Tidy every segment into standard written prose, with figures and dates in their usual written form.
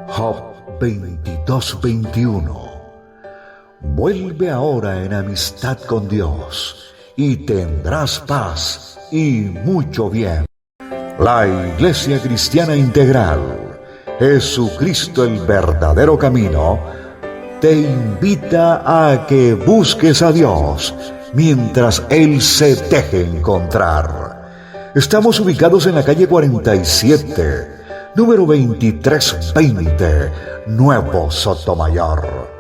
Job 22:21. Vuelve ahora en amistad con Dios y tendrás paz y mucho bien. La Iglesia Cristiana Integral, Jesucristo el verdadero camino, te invita a que busques a Dios mientras Él se deje encontrar. Estamos ubicados en la calle 47, número 2320, Nuevo Sotomayor.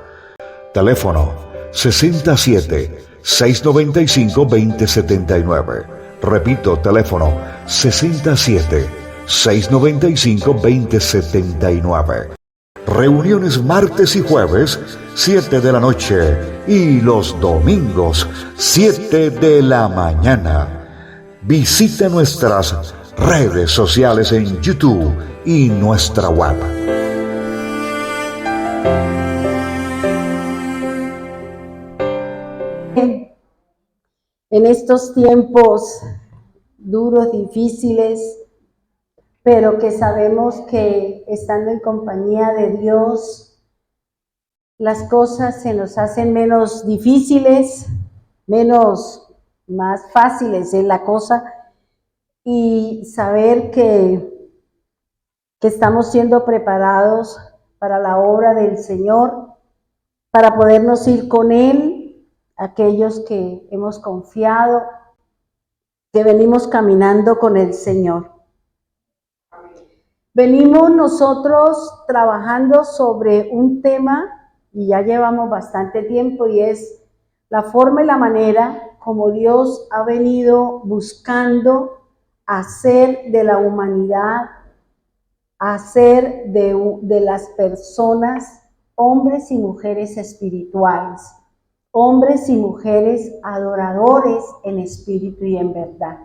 Teléfono 67-695-2079. Repito, teléfono 67-695-2079. Reuniones martes y jueves, 7 de la noche, y los domingos, 7 de la mañana. Visita nuestras redes sociales en YouTube y nuestra web. En estos tiempos duros, difíciles, pero que sabemos que estando en compañía de Dios, las cosas se nos hacen menos difíciles, más fáciles es la cosa, y saber que estamos siendo preparados para la obra del Señor, para podernos ir con Él, aquellos que hemos confiado, que venimos caminando con el Señor. Venimos nosotros trabajando sobre un tema, y ya llevamos bastante tiempo, y es la forma y la manera como Dios ha venido buscando hacer de la humanidad, hacer de las personas hombres y mujeres espirituales, hombres y mujeres adoradores en espíritu y en verdad.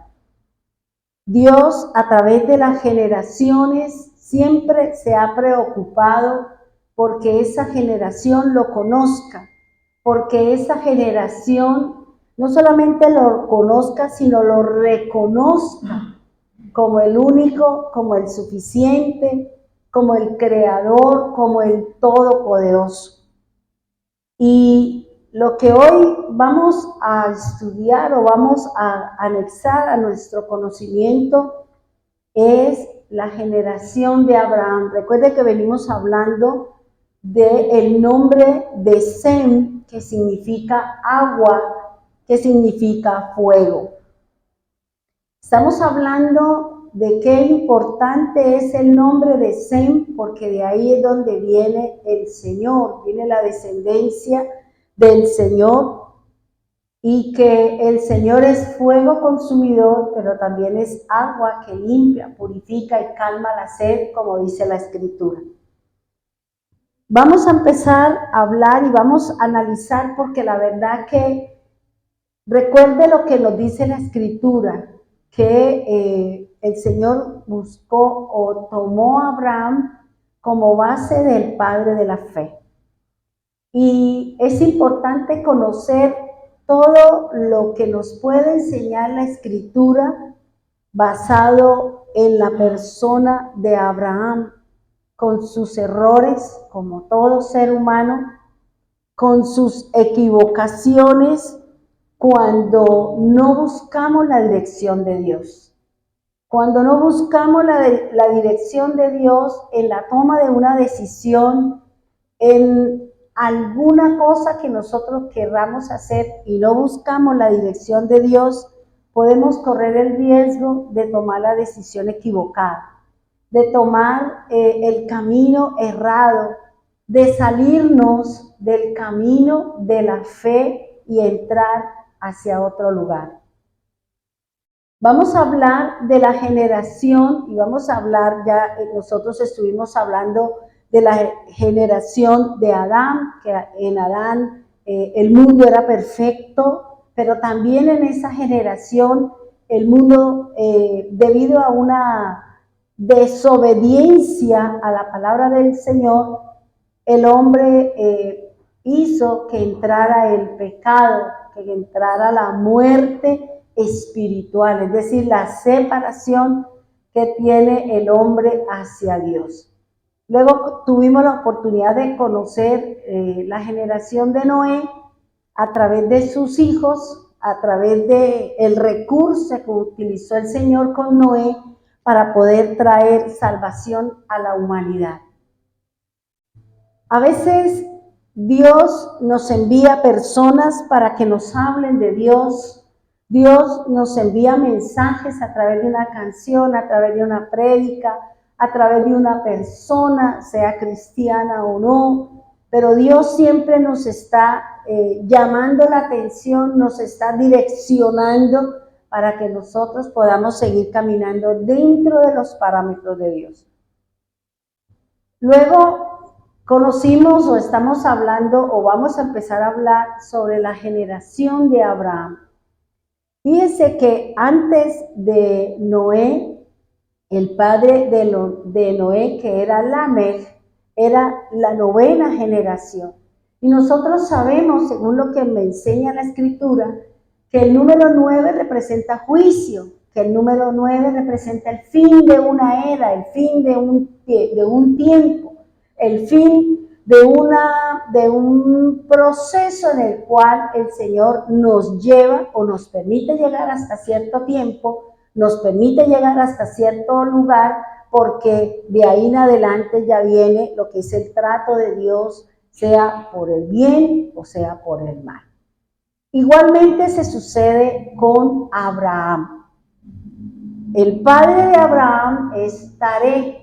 Dios, a través de las generaciones, siempre se ha preocupado porque esa generación lo conozca, porque esa generación no solamente lo conozca, sino lo reconozca como el único, como el suficiente, como el creador, como el todopoderoso. Y lo que hoy vamos a estudiar o vamos a anexar a nuestro conocimiento es la generación de Abraham. Recuerde que venimos hablando del nombre de Sem, que significa agua, que significa fuego. Estamos hablando de qué importante es el nombre de Sem, porque de ahí es donde viene el Señor, viene la descendencia del Señor, y que el Señor es fuego consumidor, pero también es agua que limpia, purifica y calma la sed, como dice la Escritura. Vamos a empezar a hablar y vamos a analizar, porque la verdad que recuerde lo que nos dice la Escritura, que el Señor buscó o tomó a Abraham como base del padre de la fe. Y es importante conocer todo lo que nos puede enseñar la Escritura basado en la persona de Abraham, con sus errores, como todo ser humano, con sus equivocaciones, cuando no buscamos la dirección de Dios. Cuando no buscamos la dirección de Dios en la toma de una decisión, en alguna cosa que nosotros querramos hacer y no buscamos la dirección de Dios, podemos correr el riesgo de tomar la decisión equivocada, de tomar el camino errado, de salirnos del camino de la fe y entrar hacia otro lugar. Vamos a hablar de la generación y vamos a hablar, ya nosotros estuvimos hablando de la generación de Adán, que en Adán el mundo era perfecto, pero también en esa generación el mundo, debido a una desobediencia a la palabra del Señor, el hombre hizo que entrara el pecado, que entrara la muerte espiritual, es decir, la separación que tiene el hombre hacia Dios. Luego tuvimos la oportunidad de conocer la generación de Noé a través de sus hijos, a través del recurso que utilizó el Señor con Noé para poder traer salvación a la humanidad. A veces Dios nos envía personas para que nos hablen de Dios. Dios nos envía mensajes a través de una canción, a través de una prédica, a través de una persona, sea cristiana o no. Pero Dios siempre nos está llamando la atención, nos está direccionando para que nosotros podamos seguir caminando dentro de los parámetros de Dios. Luego conocimos o estamos hablando o vamos a empezar a hablar sobre la generación de Abraham. Fíjense que antes de Noé, el padre de Noé, que era Lamech, era la 9ª generación. Y nosotros sabemos, según lo que me enseña la Escritura, que el número 9 representa juicio, que el número 9 representa el fin de una era, el fin de un tiempo, el fin de un proceso en el cual el Señor nos lleva o nos permite llegar hasta cierto tiempo, nos permite llegar hasta cierto lugar, porque de ahí en adelante ya viene lo que es el trato de Dios, sea por el bien o sea por el mal. Igualmente se sucede con Abraham. El padre de Abraham es Taré,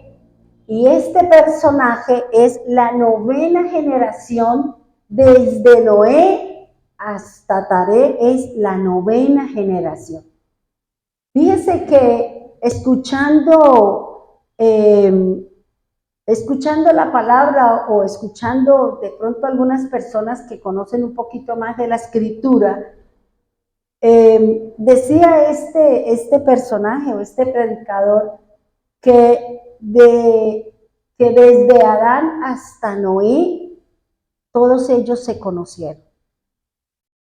y este personaje es la 9ª generación. Desde Noé hasta Taré es la 9ª generación. Fíjese que escuchando la palabra o escuchando de pronto algunas personas que conocen un poquito más de la Escritura, decía este personaje o este predicador que desde Adán hasta Noé, todos ellos se conocieron.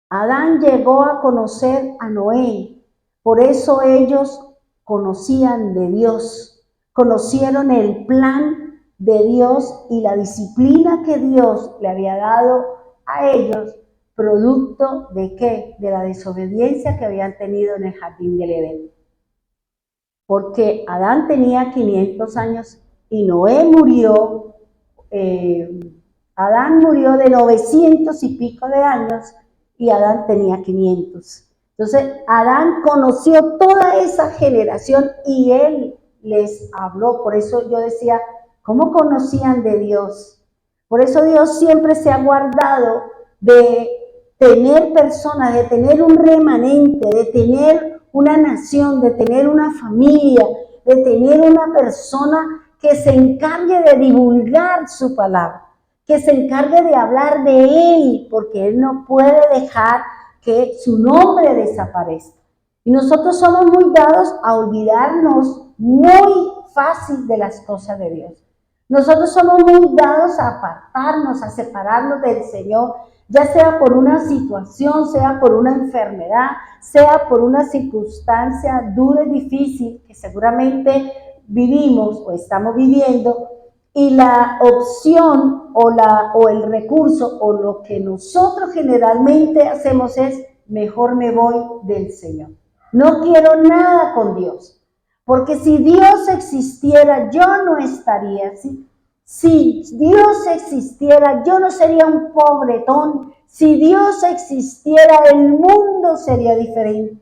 Adán llegó a conocer a Noé, por eso ellos conocían de Dios, conocieron el plan de Dios y la disciplina que Dios le había dado a ellos, producto ¿de qué? De la desobediencia que habían tenido en el jardín del Edén. Porque Adán tenía 500 años y Noé murió, Adán murió de 900 y pico de años y Adán tenía 500. Entonces Adán conoció toda esa generación y él les habló. Por eso yo decía, ¿cómo conocían de Dios? Por eso Dios siempre se ha guardado de tener personas, de tener un remanente, de tener una nación, de tener una familia, de tener una persona que se encargue de divulgar su palabra, que se encargue de hablar de Él, porque Él no puede dejar que su nombre desaparezca. Y nosotros somos muy dados a olvidarnos muy fácil de las cosas de Dios. Nosotros somos muy dados a apartarnos, a separarnos del Señor, ya sea por una situación, sea por una enfermedad, sea por una circunstancia dura y difícil que seguramente vivimos o estamos viviendo, y la opción o el recurso o lo que nosotros generalmente hacemos es, mejor me voy del Señor. No quiero nada con Dios, porque si Dios existiera, yo no estaría así. Si Dios existiera, yo no sería un pobretón. Si Dios existiera, el mundo sería diferente.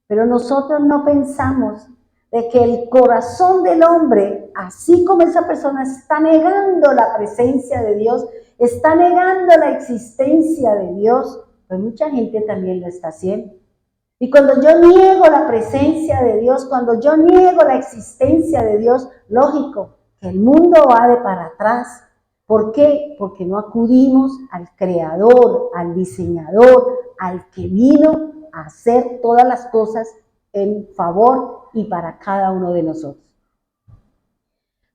Pero nosotros no pensamos de que el corazón del hombre, así como esa persona está negando la presencia de Dios, está negando la existencia de Dios, pues mucha gente también lo está haciendo. Y cuando yo niego la presencia de Dios, cuando yo niego la existencia de Dios, lógico, que el mundo va de para atrás. ¿Por qué? Porque no acudimos al creador, al diseñador, al que vino a hacer todas las cosas en favor y para cada uno de nosotros.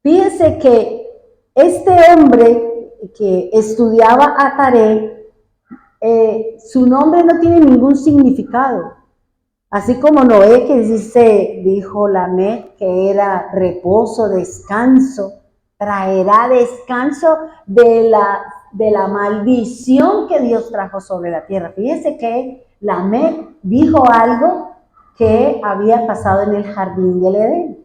Fíjense que este hombre que estudiaba a Taré, su nombre no tiene ningún significado. Así como Noé, que dijo Lamec, que era reposo, descanso, traerá descanso de la maldición que Dios trajo sobre la tierra. Fíjense que Lamec dijo algo que había pasado en el jardín del Edén.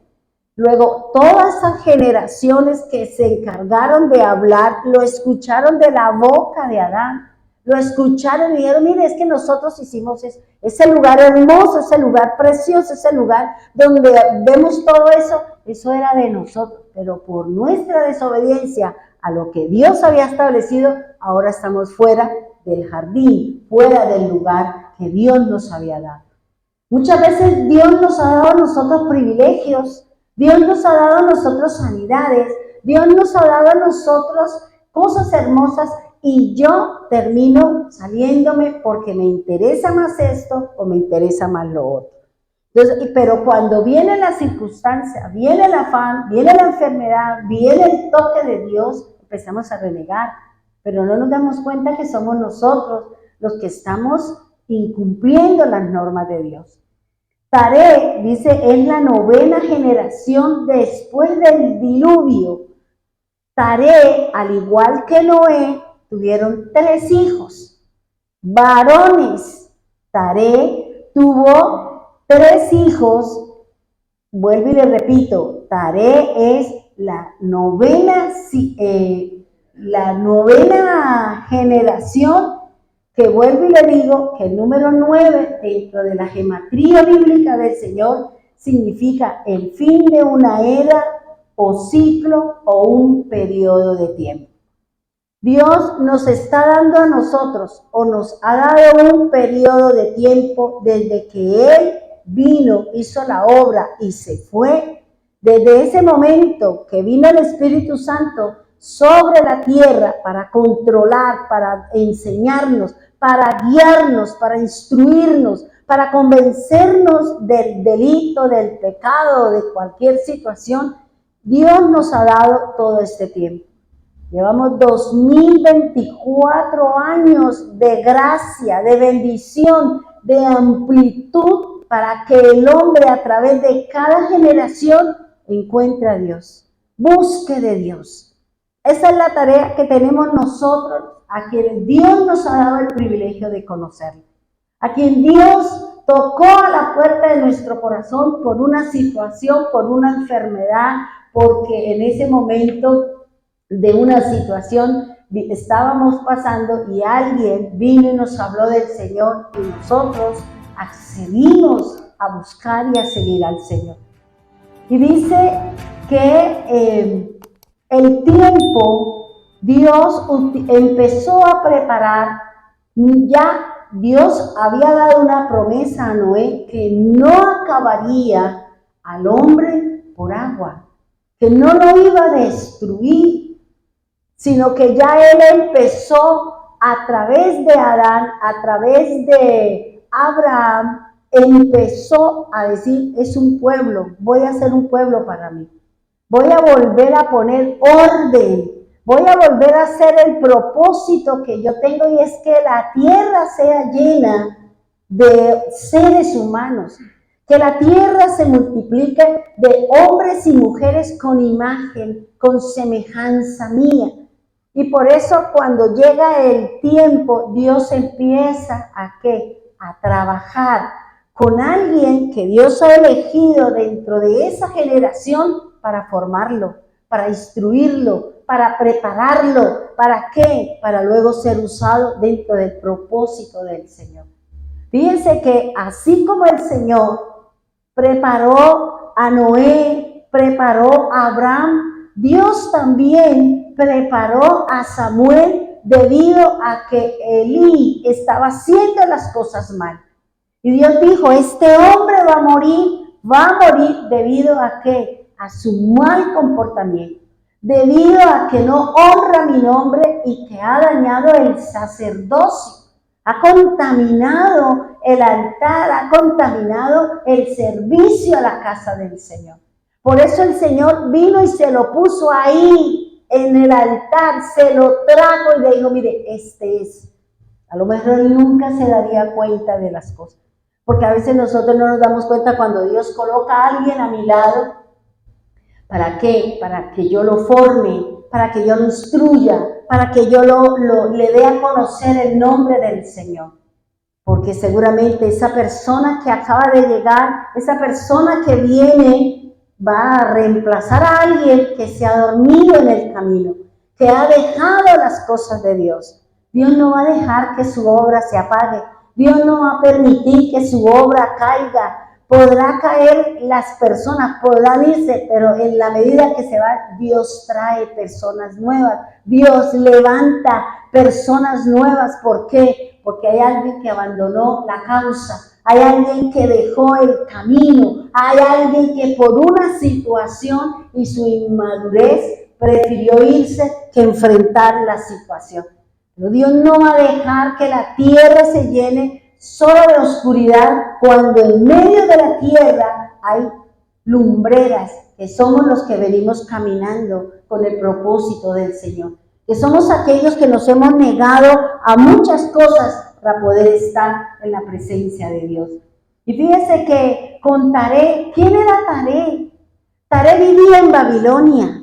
Luego, todas esas generaciones que se encargaron de hablar, lo escucharon de la boca de Adán. Lo escucharon y dijeron, mire, es que nosotros hicimos eso. Ese lugar hermoso, ese lugar precioso, ese lugar donde vemos todo eso, eso era de nosotros. Pero por nuestra desobediencia a lo que Dios había establecido, ahora estamos fuera del jardín, fuera del lugar que Dios nos había dado. Muchas veces Dios nos ha dado a nosotros privilegios, Dios nos ha dado a nosotros sanidades, Dios nos ha dado a nosotros cosas hermosas y yo termino saliéndome porque me interesa más esto o me interesa más lo otro. Entonces, pero cuando viene la circunstancia, viene el afán, viene la enfermedad, viene el toque de Dios, empezamos a renegar, pero no nos damos cuenta que somos nosotros los que estamos incumpliendo las normas de Dios. Taré, dice, es la 9ª generación después del diluvio. Taré, al igual que Noé, tuvieron 3 hijos, varones. Taré tuvo 3 hijos. Vuelvo y le repito, Taré es la 9ª generación, que vuelvo y le digo que el número 9 dentro de la gematría bíblica del Señor significa el fin de una era o ciclo o un periodo de tiempo. Dios nos está dando a nosotros o nos ha dado un periodo de tiempo desde que Él vino, hizo la obra y se fue. Desde ese momento que vino el Espíritu Santo sobre la tierra para controlar, para enseñarnos, para guiarnos, para instruirnos, para convencernos del delito, del pecado, de cualquier situación, Dios nos ha dado todo este tiempo. Llevamos 2024 años de gracia, de bendición, de amplitud para que el hombre a través de cada generación encuentre a Dios, busque de Dios. Esa es la tarea que tenemos nosotros, a quien Dios nos ha dado el privilegio de conocerlo, a quien Dios tocó a la puerta de nuestro corazón por una situación, por una enfermedad, porque en ese momento de una situación estábamos pasando y alguien vino y nos habló del Señor y nosotros accedimos a buscar y a seguir al Señor. Y dice que el tiempo Dios empezó a preparar, ya Dios había dado una promesa a Noé que no acabaría al hombre por agua, que no lo iba a destruir, sino que ya Él empezó a través de Adán, a través de Abraham, empezó a decir, es un pueblo, voy a hacer un pueblo para mí. Voy a volver a poner orden, voy a volver a hacer el propósito que yo tengo y es que la tierra sea llena de seres humanos, que la tierra se multiplique de hombres y mujeres con imagen, con semejanza mía. Y por eso cuando llega el tiempo, Dios empieza ¿a qué? A trabajar con alguien que Dios ha elegido dentro de esa generación para formarlo, para instruirlo, para prepararlo. ¿Para qué? Para luego ser usado dentro del propósito del Señor. Fíjense que así como el Señor preparó a Noé, preparó a Abraham, Dios también preparó a Samuel debido a que Elí estaba haciendo las cosas mal. Y Dios dijo, este hombre va a morir debido a ¿qué? A su mal comportamiento, debido a que no honra mi nombre y que ha dañado el sacerdocio, ha contaminado el altar, ha contaminado el servicio a la casa del Señor. Por eso el Señor vino y se lo puso ahí, en el altar, se lo trajo y le dijo, mire, este es. A lo mejor él nunca se daría cuenta de las cosas. Porque a veces nosotros no nos damos cuenta cuando Dios coloca a alguien a mi lado. ¿Para qué? Para que yo lo forme, para que yo lo instruya, para que yo le dé a conocer el nombre del Señor. Porque seguramente esa persona que acaba de llegar, esa persona que viene, va a reemplazar a alguien que se ha dormido en el camino, que ha dejado las cosas de Dios. Dios no va a dejar que su obra se apague. Dios no va a permitir que su obra caiga. Podrá caer las personas, podrán irse, pero en la medida que se va, Dios trae personas nuevas. Dios levanta personas nuevas. ¿Por qué? Porque hay alguien que abandonó la causa. Hay alguien que dejó el camino. Hay alguien que por una situación y su inmadurez prefirió irse que enfrentar la situación. Pero Dios no va a dejar que la tierra se llene solo de oscuridad cuando en medio de la tierra hay lumbreras, que somos los que venimos caminando con el propósito del Señor, que somos aquellos que nos hemos negado a muchas cosas para poder estar en la presencia de Dios. Y fíjese que con Taré, ¿quién era Taré? Taré vivía en Babilonia,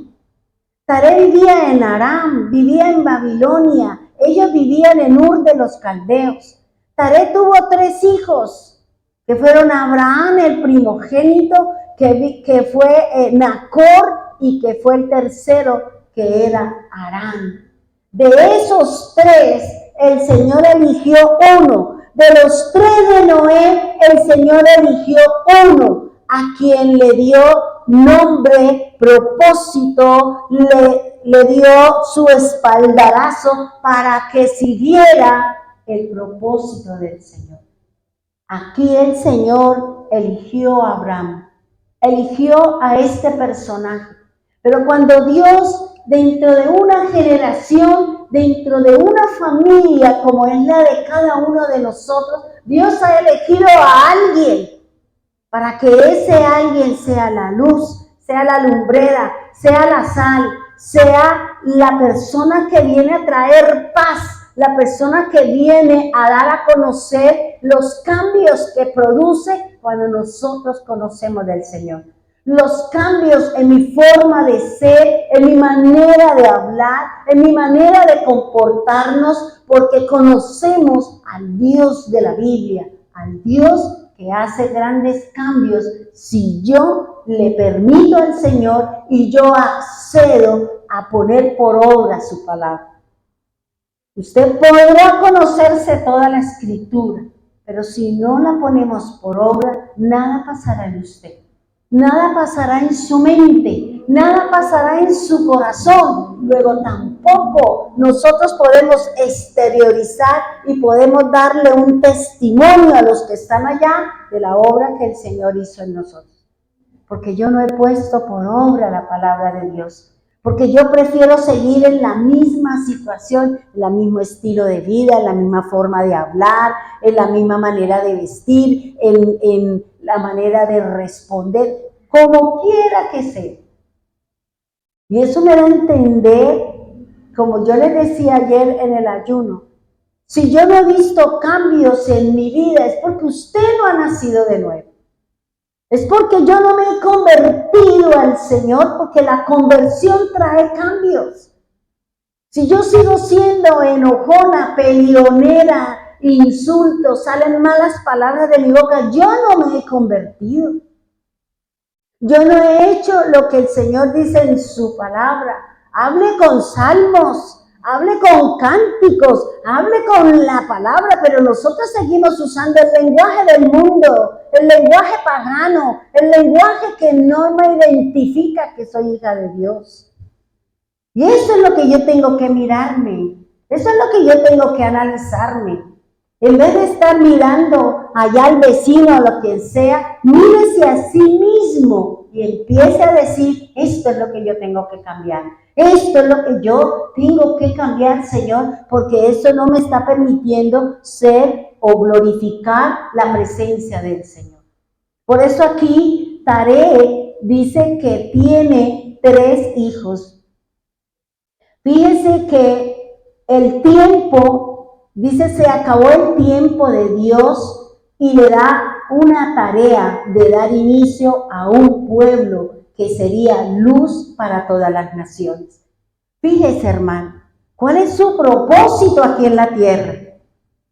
Taré vivía en Aram, vivía en Babilonia, ellos vivían en Ur de los Caldeos. Taré tuvo 3 hijos, que fueron Abraham, el primogénito, que fue Nacor, y que fue el tercero, que era Harán. De esos 3, el Señor eligió uno. De los 3 de Noé, el Señor eligió uno, a quien le dio nombre, propósito, le dio su espaldarazo para que siguiera el propósito del Señor. Aquí el Señor eligió a Abraham, eligió a este personaje. Pero cuando Dios, dentro de una generación, dentro de una familia como es la de cada uno de nosotros, Dios ha elegido a alguien para que ese alguien sea la luz, sea la lumbrera, sea la sal, sea la persona que viene a traer paz, la persona que viene a dar a conocer los cambios que produce cuando nosotros conocemos del Señor. Los cambios en mi forma de ser, en mi manera de hablar, en mi manera de comportarnos, porque conocemos al Dios de la Biblia, al Dios que hace grandes cambios si yo le permito al Señor y yo accedo a poner por obra su palabra. Usted podrá conocerse toda la Escritura, pero si no la ponemos por obra, nada pasará en usted. Nada pasará en su mente, nada pasará en su corazón. Luego tampoco nosotros podemos exteriorizar y podemos darle un testimonio a los que están allá de la obra que el Señor hizo en nosotros. Porque yo no he puesto por obra la palabra de Dios. Porque yo prefiero seguir en la misma situación, en el mismo estilo de vida, en la misma forma de hablar, en la misma manera de vestir, en la manera de responder, como quiera que sea. Y eso me da a entender, como yo les decía ayer en el ayuno, si yo no he visto cambios en mi vida es porque usted no ha nacido de nuevo. Es porque yo no me he convertido al Señor, porque la conversión trae cambios. Si yo sigo siendo enojona, peleonera, insultos, salen malas palabras de mi boca, yo no me he convertido. Yo no he hecho lo que el Señor dice en su palabra. Hable con salmos, hable con cánticos, hable con la palabra, pero nosotros seguimos usando el lenguaje del mundo, el lenguaje pagano, el lenguaje que no me identifica que soy hija de Dios. Y eso es lo que yo tengo que mirarme, eso es lo que yo tengo que analizarme. En vez de estar mirando allá al vecino o lo que sea, mírese a sí mismo y empiece a decir, esto es lo que yo tengo que cambiar. Esto es lo que yo tengo que cambiar, Señor, porque eso no me está permitiendo ser o glorificar la presencia del Señor. Por eso aquí Taré dice que tiene 3 hijos. Fíjese que el tiempo, dice, se acabó el tiempo de Dios y le da una tarea de dar inicio a un pueblo que sería luz para todas las naciones. Fíjese, hermano, ¿cuál es su propósito aquí en la tierra?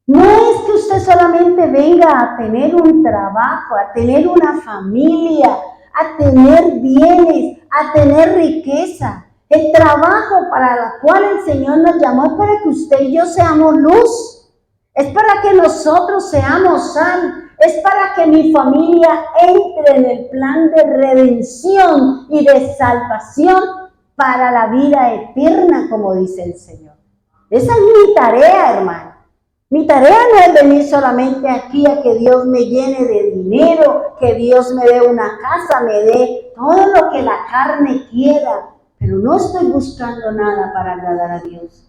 No es que usted solamente venga a tener un trabajo, a tener una familia, a tener bienes, a tener riqueza. El trabajo para el cual el Señor nos llamó es para que usted y yo seamos luz. Es para que nosotros seamos sal. Es para que mi familia entre en el plan de redención y de salvación para la vida eterna, como dice el Señor. Esa es mi tarea, hermano. Mi tarea no es venir solamente aquí a que Dios me llene de dinero, que Dios me dé una casa, me dé todo lo que la carne quiera, pero no estoy buscando nada para agradar a Dios.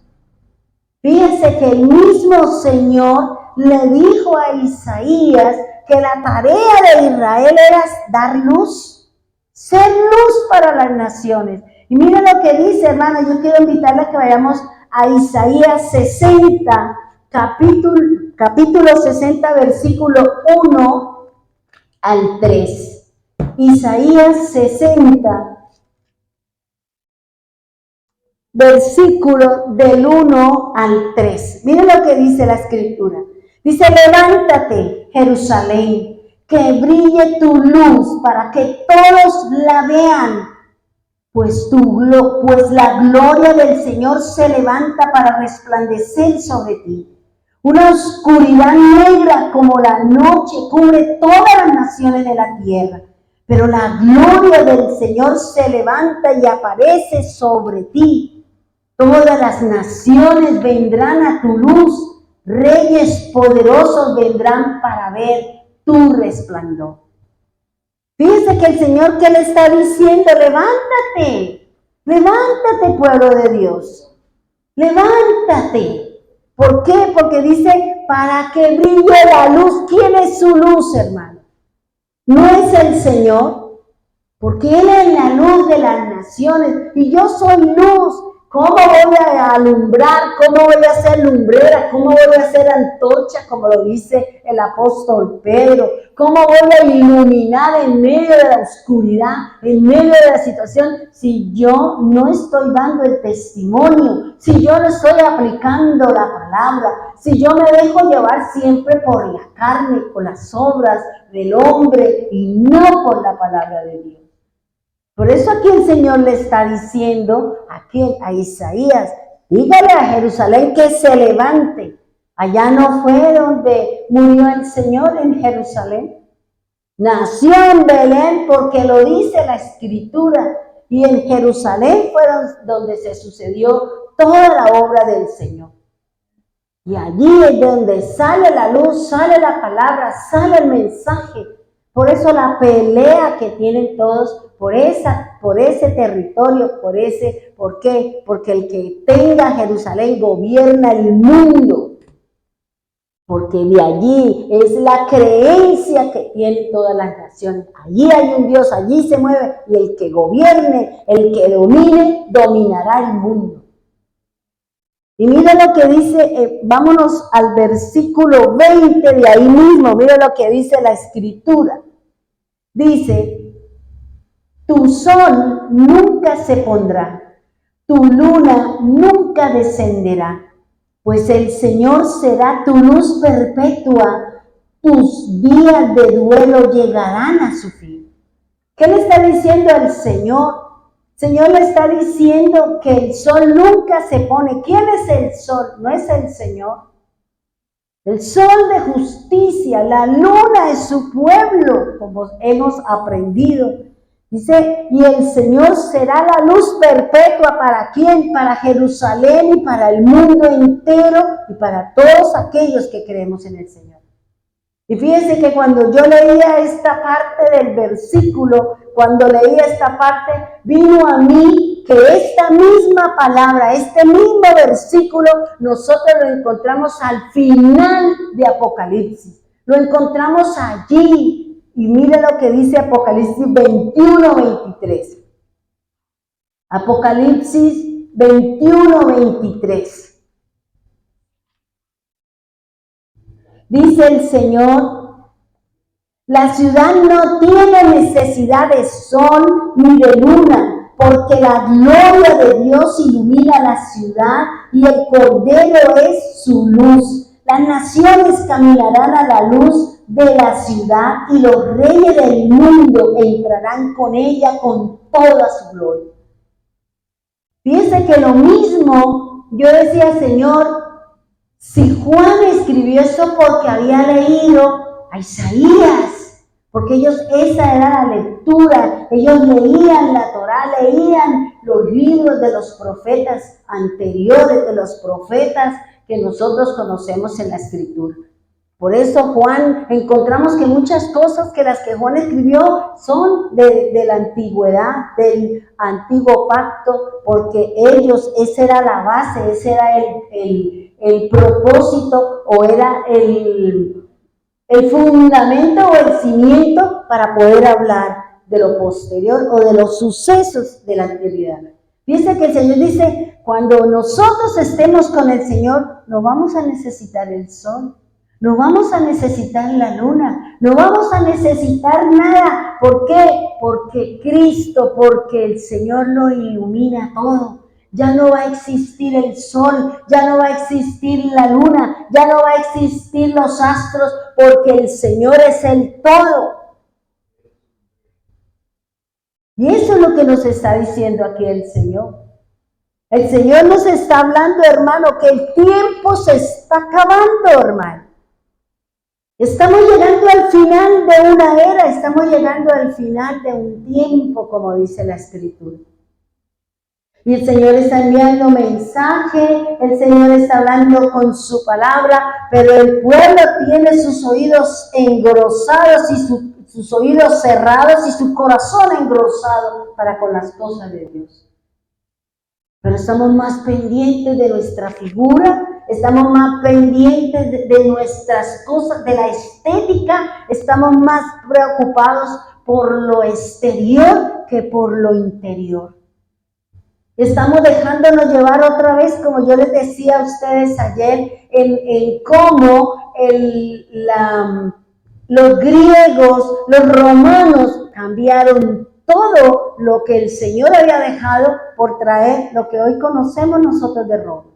Fíjense que el mismo Señor le dijo a Isaías que la tarea de Israel era dar luz, ser luz para las naciones. Y mira lo que dice, hermano, yo quiero invitarle a que vayamos a Isaías 60, capítulo 60, versículo 1 al 3. Isaías 60, versículo del 1 al 3. Miren lo que dice la escritura. Dice, levántate, Jerusalén, que brille tu luz para que todos la vean, pues la gloria del Señor se levanta para resplandecer sobre ti. Una oscuridad negra como la noche cubre todas las naciones de la tierra, pero la gloria del Señor se levanta y aparece sobre ti. Todas las naciones vendrán a tu luz, reyes poderosos vendrán para ver tu resplandor. Fíjense que el Señor, ¿qué le está diciendo? Levántate, levántate, pueblo de Dios, levántate. ¿Por qué? Porque dice, para que brille la luz. ¿Quién es su luz, hermano? ¿No es el Señor? Porque Él es la luz de las naciones y yo soy luz. ¿Cómo voy a alumbrar? ¿Cómo voy a ser lumbrera? ¿Cómo voy a ser antorcha? Como lo dice el apóstol Pedro. ¿Cómo voy a iluminar en medio de la oscuridad, en medio de la situación, si yo no estoy dando el testimonio, si yo no estoy aplicando la palabra, si yo me dejo llevar siempre por la carne, por las obras del hombre y no por la palabra de Dios? Por eso aquí el Señor le está diciendo a Isaías, dígale a Jerusalén que se levante. Allá no fue donde murió el Señor, en Jerusalén. Nació en Belén porque lo dice la Escritura. Y en Jerusalén fue donde se sucedió toda la obra del Señor. Y allí es donde sale la luz, sale la palabra, sale el mensaje. Por eso la pelea que tienen todos por ese territorio, ¿por qué? Porque el que tenga Jerusalén gobierna el mundo. Porque de allí es la creencia que tienen todas las naciones. Allí hay un Dios, allí se mueve, y el que gobierne, el que domine, dominará el mundo. Y mira lo que dice, vámonos al versículo 20 de ahí mismo, mira lo que dice la Escritura. Dice, tu sol nunca se pondrá, tu luna nunca descenderá, pues el Señor será tu luz perpetua, tus días de duelo llegarán a su fin. ¿Qué le está diciendo el Señor? El Señor le está diciendo que el sol nunca se pone. ¿Quién es el sol? No es el Señor. El sol de justicia, la luna es su pueblo, como hemos aprendido. Dice, y el Señor será la luz perpetua, ¿para quién? Para Jerusalén y para el mundo entero y para todos aquellos que creemos en el Señor. Y fíjense que cuando yo leía esta parte del versículo, cuando leía esta parte, vino a mí que esta misma palabra, este mismo versículo, nosotros lo encontramos al final de Apocalipsis. Lo encontramos allí. Y mire lo que dice Apocalipsis 21, 23. Apocalipsis 21-23. Dice el Señor: la ciudad no tiene necesidad de sol ni de luna, porque la gloria de Dios ilumina la ciudad y el Cordero es su luz. Las naciones caminarán a la luz de la ciudad y los reyes del mundo entrarán con ella con toda su gloria. Fíjense que lo mismo yo decía, Señor, si Juan escribió esto porque había leído a Isaías, porque esa era la lectura, ellos leían la Torá, leían los libros de los profetas anteriores, de los profetas que nosotros conocemos en la Escritura. Por eso Juan, encontramos que muchas cosas que las que Juan escribió son de la antigüedad, del antiguo pacto, porque esa era la base, ese era el propósito, o era el fundamento o el cimiento para poder hablar de lo posterior o de los sucesos de la antigüedad. Fíjense que el Señor dice, cuando nosotros estemos con el Señor, no vamos a necesitar el sol, no vamos a necesitar la luna, no vamos a necesitar nada. ¿Por qué? Porque Cristo, porque el Señor lo ilumina todo. Ya no va a existir el sol, ya no va a existir la luna, ya no va a existir los astros, porque el Señor es el todo. Y eso es lo que nos está diciendo aquí el Señor. El Señor nos está hablando, hermano, que el tiempo se está acabando, hermano. Estamos llegando al final de una era, estamos llegando al final de un tiempo, como dice la Escritura. Y el Señor está enviando mensaje, el Señor está hablando con su palabra, pero el pueblo tiene sus oídos engrosados y sus oídos cerrados y su corazón engrosado para con las cosas de Dios. Pero estamos más pendientes de nuestra figura, estamos más pendientes de nuestras cosas, de la estética, estamos más preocupados por lo exterior que por lo interior. Estamos dejándonos llevar otra vez, como yo les decía a ustedes ayer, en cómo los griegos, los romanos cambiaron todo lo que el Señor había dejado por traer lo que hoy conocemos nosotros de Roma.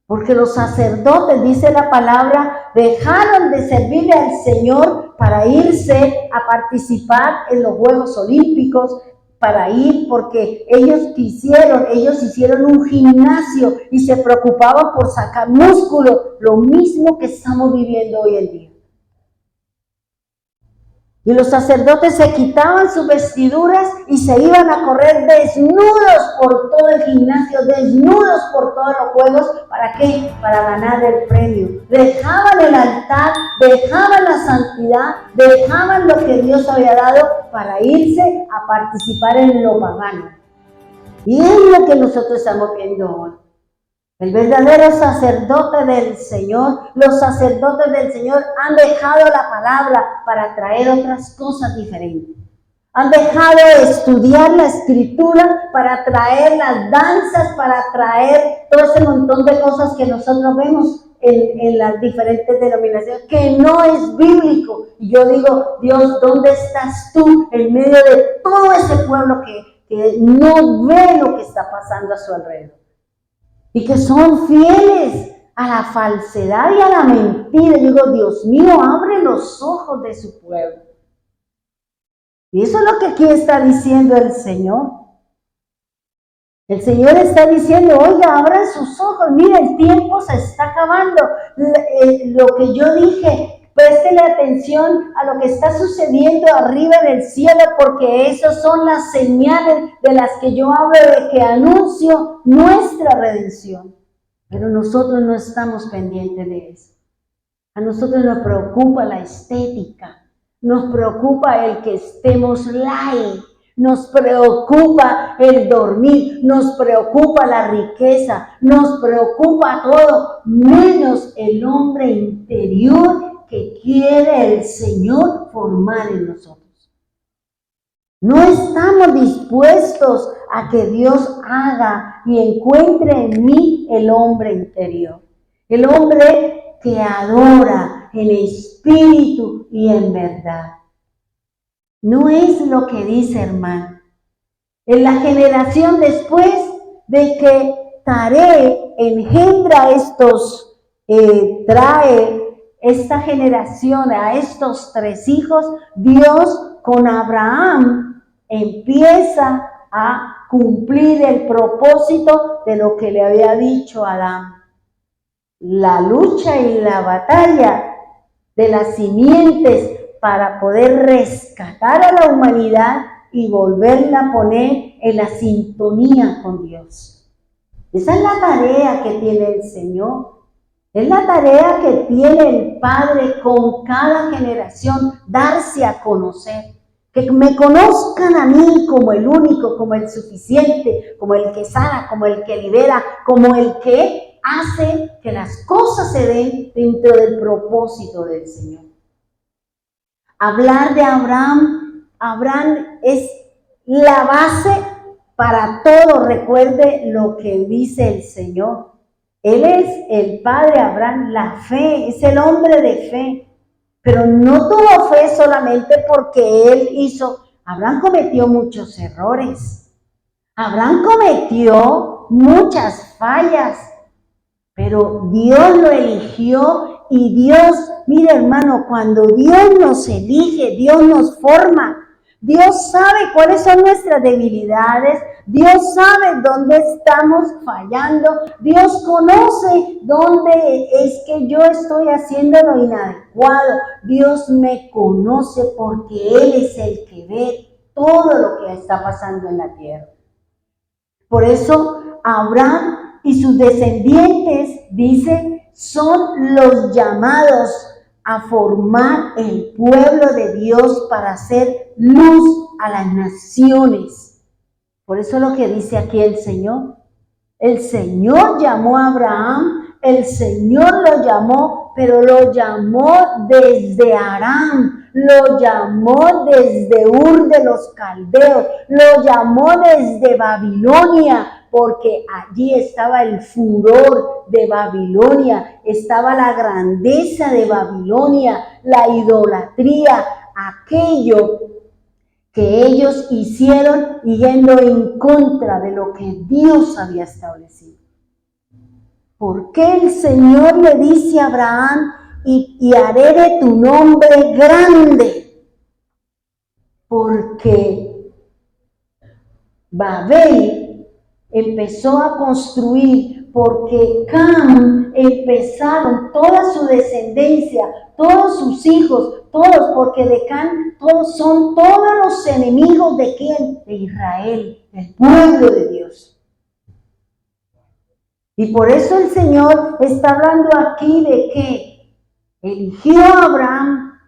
Porque los sacerdotes, dice la palabra, dejaron de servirle al Señor para irse a participar en los Juegos Olímpicos, para ir porque ellos hicieron un gimnasio y se preocupaban por sacar músculo, lo mismo que estamos viviendo hoy en día. Y los sacerdotes se quitaban sus vestiduras y se iban a correr desnudos por todo el gimnasio, desnudos por todos los juegos. ¿Para qué? Para ganar el premio. Dejaban el altar, dejaban la santidad, dejaban lo que Dios había dado para irse a participar en lo pagano. Y es lo que nosotros estamos viendo hoy. El verdadero sacerdote del Señor, los sacerdotes del Señor han dejado la palabra para traer otras cosas diferentes. Han dejado de estudiar la Escritura para traer las danzas, para traer todo ese montón de cosas que nosotros vemos en las diferentes denominaciones, que no es bíblico. Y yo digo, Dios, ¿dónde estás tú en medio de todo ese pueblo que no ve lo que está pasando a su alrededor? Y que son fieles a la falsedad y a la mentira. Yo digo, Dios mío, abre los ojos de su pueblo. Y eso es lo que aquí está diciendo el Señor. El Señor está diciendo, oiga, abran sus ojos, mira, el tiempo se está acabando. Lo que yo dije, préstele atención a lo que está sucediendo arriba del cielo, porque esas son las señales de las que yo hablo, de que anuncio nuestra redención. Pero nosotros no estamos pendientes de eso. A nosotros nos preocupa la estética, nos preocupa el que estemos light, nos preocupa el dormir, nos preocupa la riqueza, nos preocupa todo, menos el hombre interior que quiere el Señor formar en nosotros. No estamos dispuestos a que Dios haga y encuentre en mí el hombre interior. El hombre que adora en espíritu y en verdad. No es lo que dice, hermano. En la generación después de que Taré engendra trae esta generación a estos 3 hijos, Dios con Abraham empieza a cumplir el propósito de lo que le había dicho a Adán. La lucha y la batalla de las simientes para poder rescatar a la humanidad y volverla a poner en la sintonía con Dios. Esa es la tarea que tiene el Señor. Es la tarea que tiene el Padre con cada generación, darse a conocer. Que me conozcan a mí como el único, como el suficiente, como el que sana, como el que libera, como el que hace que las cosas se den dentro del propósito del Señor. Hablar de Abraham es la base para todo. Recuerde lo que dice el Señor. Él es el padre Abraham, la fe, es el hombre de fe. Pero no tuvo fe solamente porque él Abraham cometió muchos errores. Abraham cometió muchas fallas. Pero Dios lo eligió y Dios, mire hermano, cuando Dios nos elige, Dios nos forma. Dios sabe cuáles son nuestras debilidades, Dios sabe dónde estamos fallando, Dios conoce dónde es que yo estoy haciendo lo inadecuado. Dios me conoce porque Él es el que ve todo lo que está pasando en la tierra. Por eso Abraham y sus descendientes, dice, son los llamados a formar el pueblo de Dios para hacer luz a las naciones. Por eso lo que dice aquí el Señor. El Señor llamó a Abraham, el Señor lo llamó, pero lo llamó desde Aram, lo llamó desde Ur de los Caldeos, lo llamó desde Babilonia, porque allí estaba el furor de Babilonia, estaba la grandeza de Babilonia, la idolatría, aquello que ellos hicieron yendo en contra de lo que Dios había establecido. ¿Por qué el Señor le dice a Abraham, y haré de tu nombre grande? Porque Babel empezó a construir, porque Cam empezaron toda su descendencia, todos sus hijos, todos, porque de Cam todos son todos los enemigos de ¿quién? De Israel, del pueblo de Dios. Y por eso el Señor está hablando aquí de que eligió a Abraham.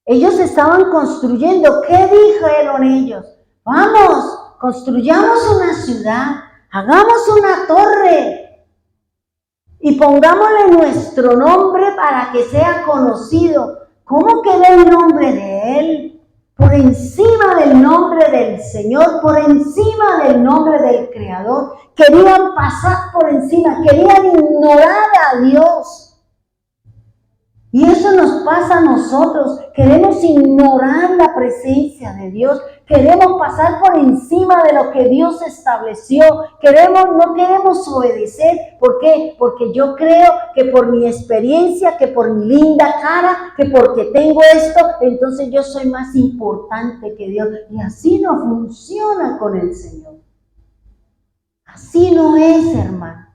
Ellos estaban construyendo. ¿Qué dijeron ellos? Vamos, construyamos una ciudad, hagamos una torre y pongámosle nuestro nombre para que sea conocido. ¿Cómo quedó el nombre de Él? Por encima del nombre del Señor, por encima del nombre del Creador. Querían pasar por encima, querían ignorar a Dios. Y eso nos pasa a nosotros. Queremos ignorar la presencia de Dios. Queremos pasar por encima de lo que Dios estableció. No queremos obedecer. ¿Por qué? Porque yo creo que por mi experiencia, que por mi linda cara, que porque tengo esto, entonces yo soy más importante que Dios. Y así no funciona con el Señor. Así no es, hermano.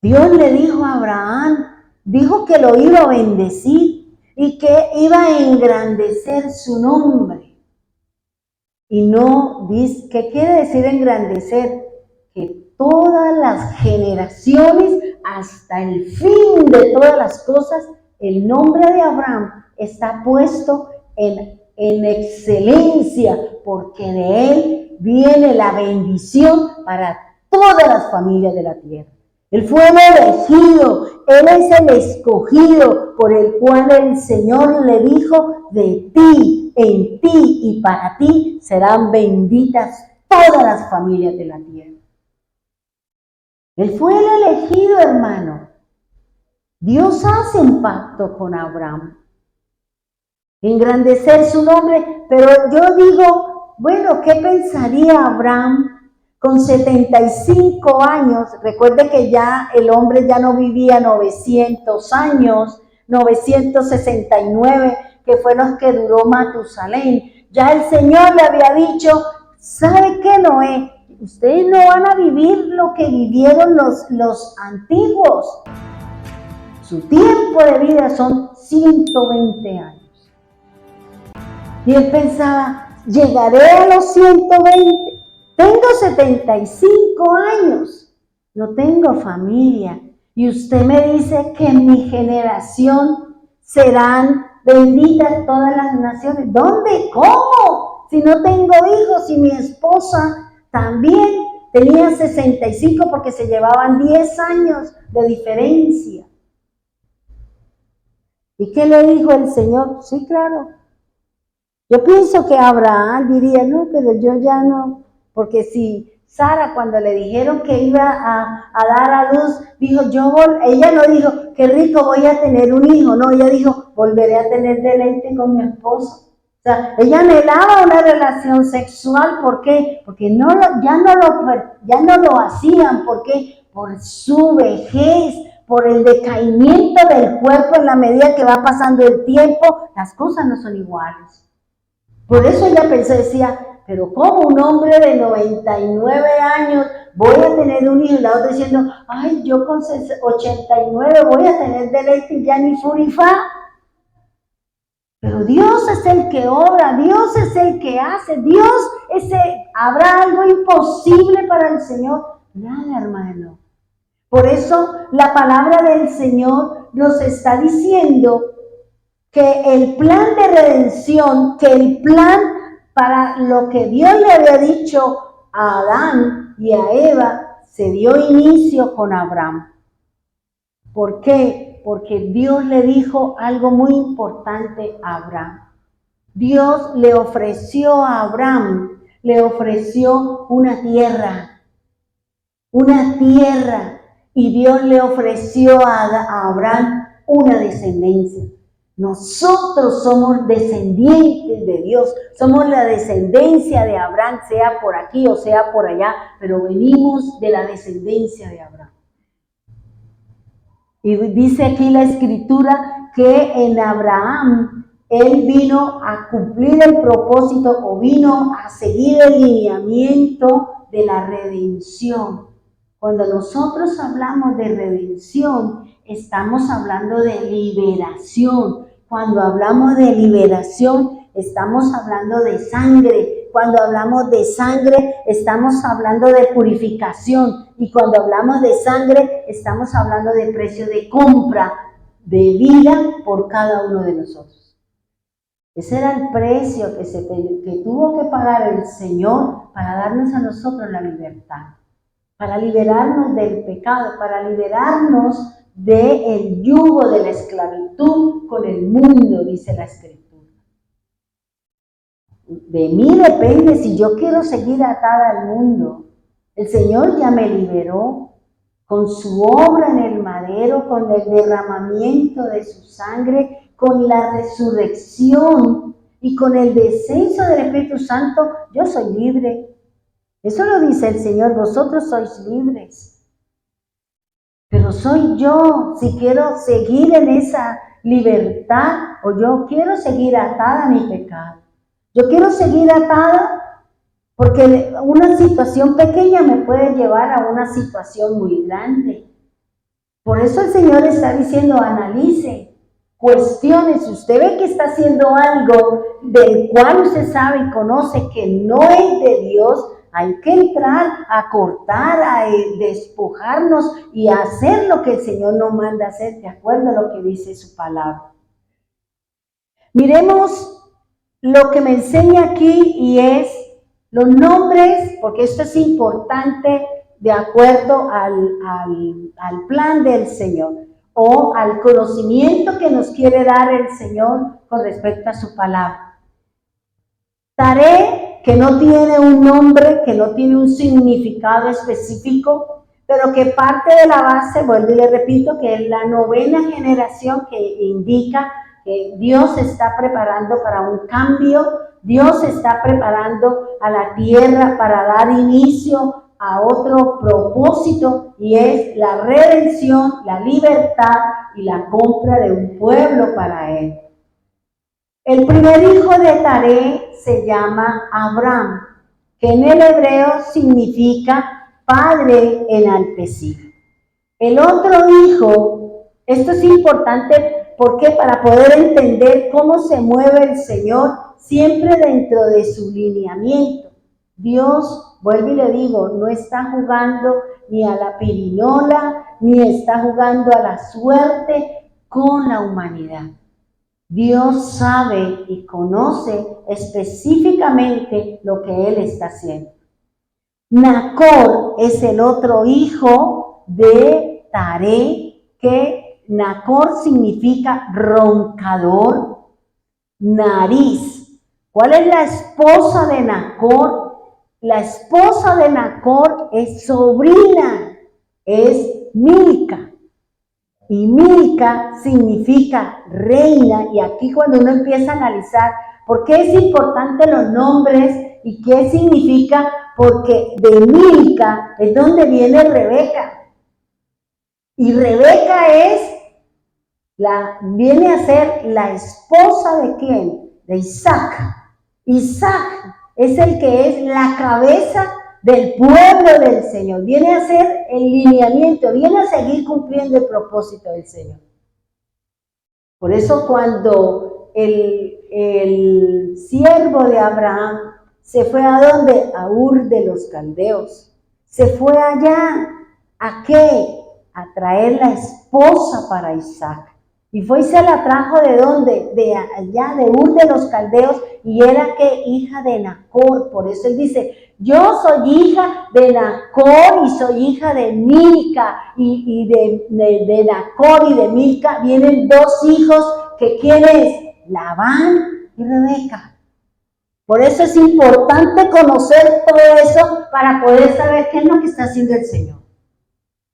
Dios le dijo a Abraham, dijo que lo iba a bendecir y que iba a engrandecer su nombre. Y no dice, ¿qué quiere decir engrandecer? Que todas las generaciones, hasta el fin de todas las cosas, el nombre de Abraham está puesto en excelencia, porque de él viene la bendición para todas las familias de la tierra. Él fue el elegido, Él es el escogido, por el cual el Señor le dijo, de ti, en ti y para ti serán benditas todas las familias de la tierra. Él fue el elegido, hermano. Dios hace un pacto con Abraham. Engrandecer su nombre, pero yo digo, bueno, ¿qué pensaría Abraham con 75 años? Recuerde que ya el hombre ya no vivía 900 años, 969, que fue los que duró Matusalén. Ya el Señor le había dicho, ¿sabe qué, Noé? Ustedes no van a vivir lo que vivieron los antiguos. Su tiempo de vida son 120 años. Y él pensaba, llegaré a los 120, tengo 75 años, no tengo familia. Y usted me dice que en mi generación serán benditas todas las naciones. ¿Dónde? ¿Cómo? Si no tengo hijos, si mi esposa también tenía 65 porque se llevaban 10 años de diferencia. ¿Y qué le dijo el Señor? Sí, claro. Yo pienso que Abraham diría, no, pero yo ya no, porque si Sara cuando le dijeron que iba a dar a luz, dijo, ella no dijo, qué rico voy a tener un hijo, no, ella dijo, volveré a tener deleite con mi esposo. O sea, ella anhelaba una relación sexual, ¿por qué? Porque ya no lo hacían, ¿por qué? Por su vejez, por el decaimiento del cuerpo en la medida que va pasando el tiempo, las cosas no son iguales. Por eso ella pensó, decía, pero ¿cómo un hombre de 99 años voy a tener un hijo? Y la otra diciendo, ay, yo con 89 voy a tener deleite y ya ni fu ni fa. Pero Dios es el que obra, Dios es el que hace, ¿habrá algo imposible para el Señor? Nada, hermano. Por eso la palabra del Señor nos está diciendo que el plan de redención, que el plan para lo que Dios le había dicho a Adán y a Eva, se dio inicio con Abraham. ¿Por qué? Porque Dios le dijo algo muy importante a Abraham. Dios le ofreció a Abraham, le ofreció una tierra, y Dios le ofreció a Abraham una descendencia. Nosotros somos descendientes de Dios, somos la descendencia de Abraham, sea por aquí o sea por allá, pero venimos de la descendencia de Abraham. Y dice aquí la Escritura que en Abraham él vino a cumplir el propósito o vino a seguir el lineamiento de la redención. Cuando nosotros hablamos de redención, estamos hablando de liberación. Cuando hablamos de liberación, estamos hablando de sangre. Cuando hablamos de sangre, estamos hablando de purificación. Y cuando hablamos de sangre, estamos hablando de precio de compra de vida por cada uno de nosotros. Ese era el precio que tuvo que pagar el Señor para darnos a nosotros la libertad, para liberarnos del pecado, para liberarnos del yugo de la esclavitud con el mundo, dice la Escritura. De mí depende si yo quiero seguir atada al mundo. El Señor ya me liberó con su obra en el madero, con el derramamiento de su sangre, con la resurrección y con el descenso del Espíritu Santo. Yo soy libre. Eso lo dice el Señor, vosotros sois libres. Pero soy yo, si quiero seguir en esa libertad o yo quiero seguir atada a mi pecado. Yo quiero seguir atada porque una situación pequeña me puede llevar a una situación muy grande. Por eso el Señor está diciendo, analice, cuestione. Si usted ve que está haciendo algo del cual usted sabe y conoce que no es de Dios, hay que entrar a cortar, a despojarnos y a hacer lo que el Señor nos manda hacer, de acuerdo a lo que dice su palabra. Miremos lo que me enseña aquí y es los nombres, porque esto es importante de acuerdo al plan del Señor o al conocimiento que nos quiere dar el Señor con respecto a su palabra. Taré que no tiene un nombre, que no tiene un significado específico, pero que parte de la base, vuelvo y le repito, que es la 9ª generación, que indica que Dios está preparando para un cambio, Dios está preparando a la tierra para dar inicio a otro propósito, y es la redención, la libertad y la compra de un pueblo para Él. El primer hijo de Taré se llama Abraham, que en el hebreo significa Padre enaltecido. El otro hijo, esto es importante porque para poder entender cómo se mueve el Señor, siempre dentro de su lineamiento. Dios, vuelvo y le digo, no está jugando ni a la pirinola, ni está jugando a la suerte con la humanidad. Dios sabe y conoce específicamente lo que Él está haciendo. Nacor es el otro hijo de Taré, que Nacor significa roncador, nariz. ¿Cuál es la esposa de Nacor? La esposa de Nacor es sobrina, es Milca. Y Milca significa reina. Y aquí cuando uno empieza a analizar por qué es importante los nombres y qué significa, porque de Milca es donde viene Rebeca. Y Rebeca viene a ser la esposa ¿de quién? De Isaac. Isaac es el que es la cabeza del pueblo del Señor. Viene a ser el lineamiento, viene a seguir cumpliendo el propósito del Señor. Por eso cuando el siervo de Abraham se fue ¿a dónde? A Ur de los Caldeos. Se fue allá. ¿A qué? A traer la esposa para Isaac. Y fue y se la trajo ¿de dónde? De allá, de Ur de los Caldeos, y era que hija de Nacor. Por eso él dice, yo soy hija de Nacor y soy hija de Milca, y de Nacor y de Milca vienen 2 hijos, que ¿quién es? Labán y Rebeca. Por eso es importante conocer todo eso para poder saber qué es lo que está haciendo el Señor.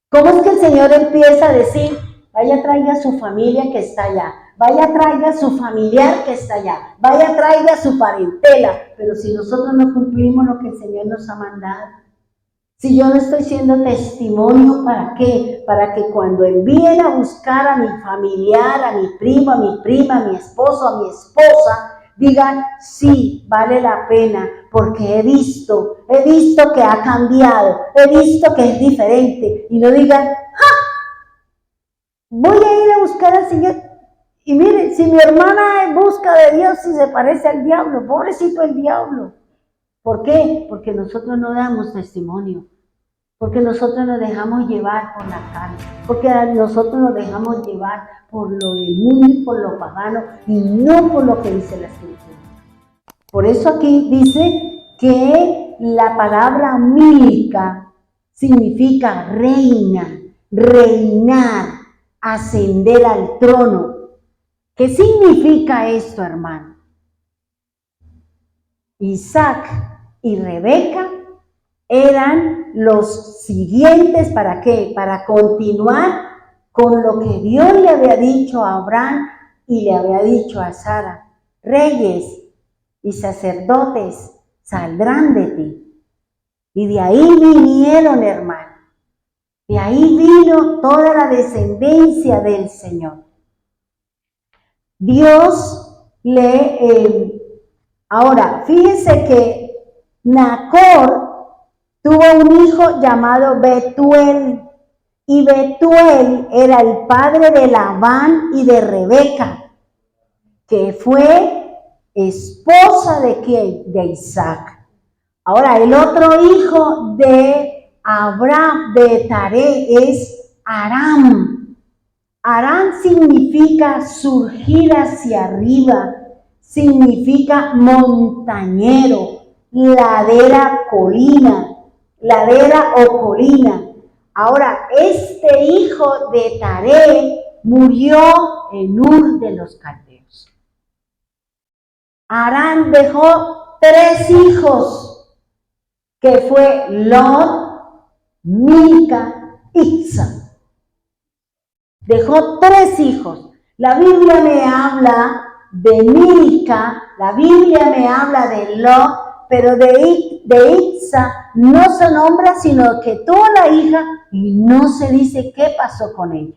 ¿Cómo es que el Señor empieza a decir, vaya traiga a su familia que está allá, vaya traiga a su familiar que está allá, vaya traiga a su parentela? Pero si nosotros no cumplimos lo que el Señor nos ha mandado, si yo no estoy siendo testimonio, ¿para qué? Para que cuando envíen a buscar a mi familiar, a mi primo, a mi prima, a mi esposo, a mi esposa, digan, sí, vale la pena, porque he visto que ha cambiado, he visto que es diferente, y no digan, voy a ir a buscar al Señor, y miren, si mi hermana busca de Dios y se parece al diablo, pobrecito el diablo. ¿Por qué? Porque nosotros no damos testimonio, porque nosotros nos dejamos llevar por la carne, porque nosotros nos dejamos llevar por lo del mundo y por lo pagano, y no por lo que dice la Escritura. Por eso aquí dice que la palabra Milca significa reina, reinar, ascender al trono. ¿Qué significa esto, hermano? Isaac y Rebeca eran los siguientes, ¿para qué? Para continuar con lo que Dios le había dicho a Abraham y le había dicho a Sara. Reyes y sacerdotes saldrán de ti. Y de ahí vinieron, hermano. De ahí vino toda la descendencia del Señor. Dios ahora, fíjense que Nacor tuvo un hijo llamado Betuel, y Betuel era el padre de Labán y de Rebeca, que fue esposa ¿de quién? De Isaac. Ahora, el otro hijo de Abraham, de Taré, es Aram. Aram significa surgir hacia arriba, significa montañero, ladera, colina, ladera o colina. Ahora, este hijo de Taré murió en Ur de los Caldeos. Aram dejó tres hijos, que fue Lot, Milca, Isza. Dejó tres hijos. La Biblia me habla de Milca, la Biblia me habla de Lot, pero de Isza no se nombra, sino que tuvo la hija y no se dice qué pasó con ella.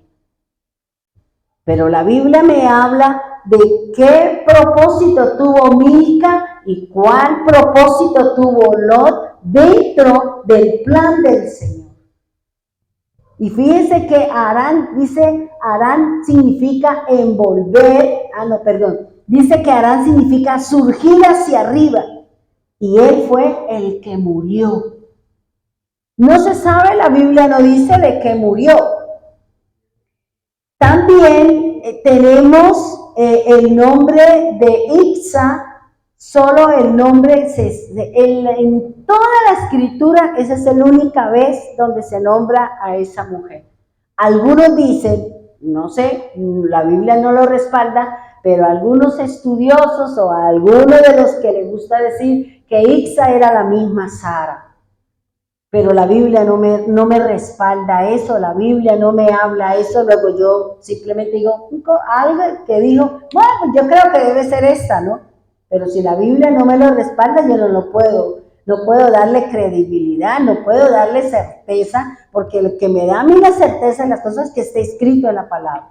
Pero la Biblia me habla de qué propósito tuvo Milca y cuál propósito tuvo Lot dentro del plan del Señor. Y fíjense que Harán, dice, Harán significa envolver, dice que Harán significa surgir hacia arriba. Y él fue el que murió. No se sabe, la Biblia no dice de qué murió. También tenemos el nombre de Isza, solo el nombre, en toda la escritura, esa es la única vez donde se nombra a esa mujer. Algunos dicen, no sé, la Biblia no lo respalda, pero algunos estudiosos o a algunos de los que les gusta decir que Isza era la misma Sara. Pero la Biblia no me respalda eso, la Biblia no me habla eso, luego yo simplemente digo algo que digo, bueno, pues yo creo que debe ser esta, ¿no? Pero si la Biblia no me lo respalda, yo no puedo darle credibilidad, no puedo darle certeza, porque lo que me da a mí la certeza de las cosas es que esté escrito en la palabra,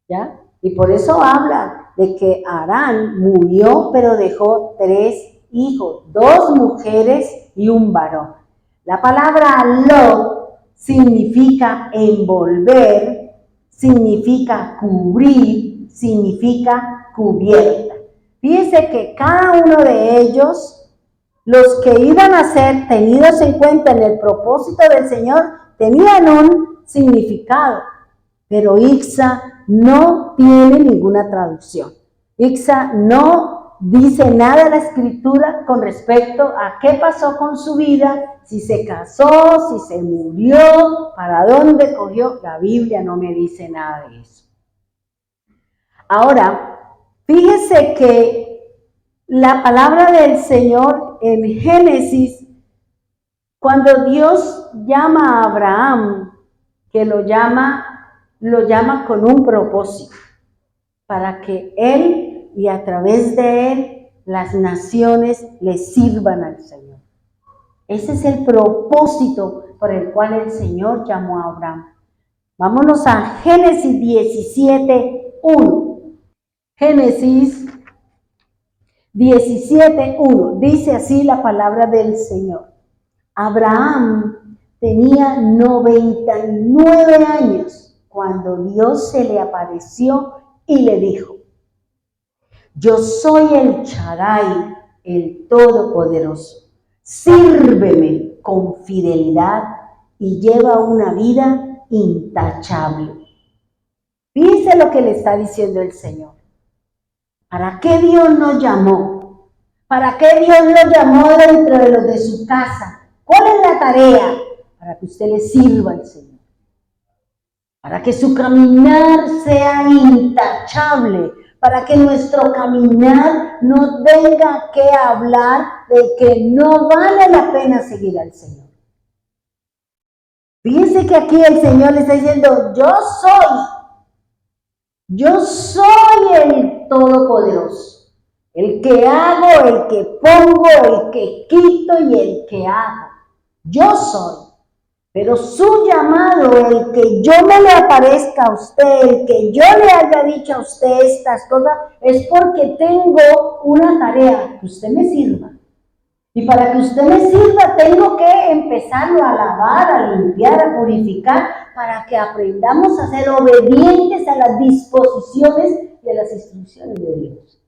¿ya? Y por eso habla de que Harán murió, pero dejó tres hijos, dos mujeres y un varón. La palabra Lot significa envolver, significa cubrir, significa cubierta. Fíjense que cada uno de ellos, los que iban a ser tenidos en cuenta en el propósito del Señor, tenían un significado, pero Isza no tiene ninguna traducción. Isza no dice nada en la escritura con respecto a qué pasó con su vida, si se casó, si se murió, para dónde cogió. La Biblia no me dice nada de eso. Ahora, fíjese que la palabra del Señor en Génesis, cuando Dios llama a Abraham, que lo llama con un propósito, para que él y a través de él las naciones le sirvan al Señor. Ese es el propósito por el cual el Señor llamó a Abraham. Vámonos a Génesis 17:1. Génesis 17:1. Dice así la palabra del Señor. Abraham tenía 99 años cuando Dios se le apareció y le dijo: yo soy el Shaddai, el Todopoderoso. Sírveme con fidelidad y lleva una vida intachable. Fíjense lo que le está diciendo el Señor. ¿Para qué Dios nos llamó? ¿Para qué Dios lo llamó dentro de los de su casa? ¿Cuál es la tarea? Para que usted le sirva al Señor. Para que su caminar sea intachable. Para que nuestro caminar no tenga que hablar de que no vale la pena seguir al Señor. Fíjense que aquí el Señor le está diciendo: yo soy el Todopoderoso, el que hago, el que pongo, el que quito y el que hago. Yo soy. Pero su llamado, el que yo me le aparezca a usted, el que yo le haya dicho a usted estas cosas, es porque tengo una tarea, que usted me sirva. Y para que usted me sirva, tengo que empezarlo a lavar, a limpiar, a purificar, para que aprendamos a ser obedientes a las disposiciones y a las instrucciones de Dios.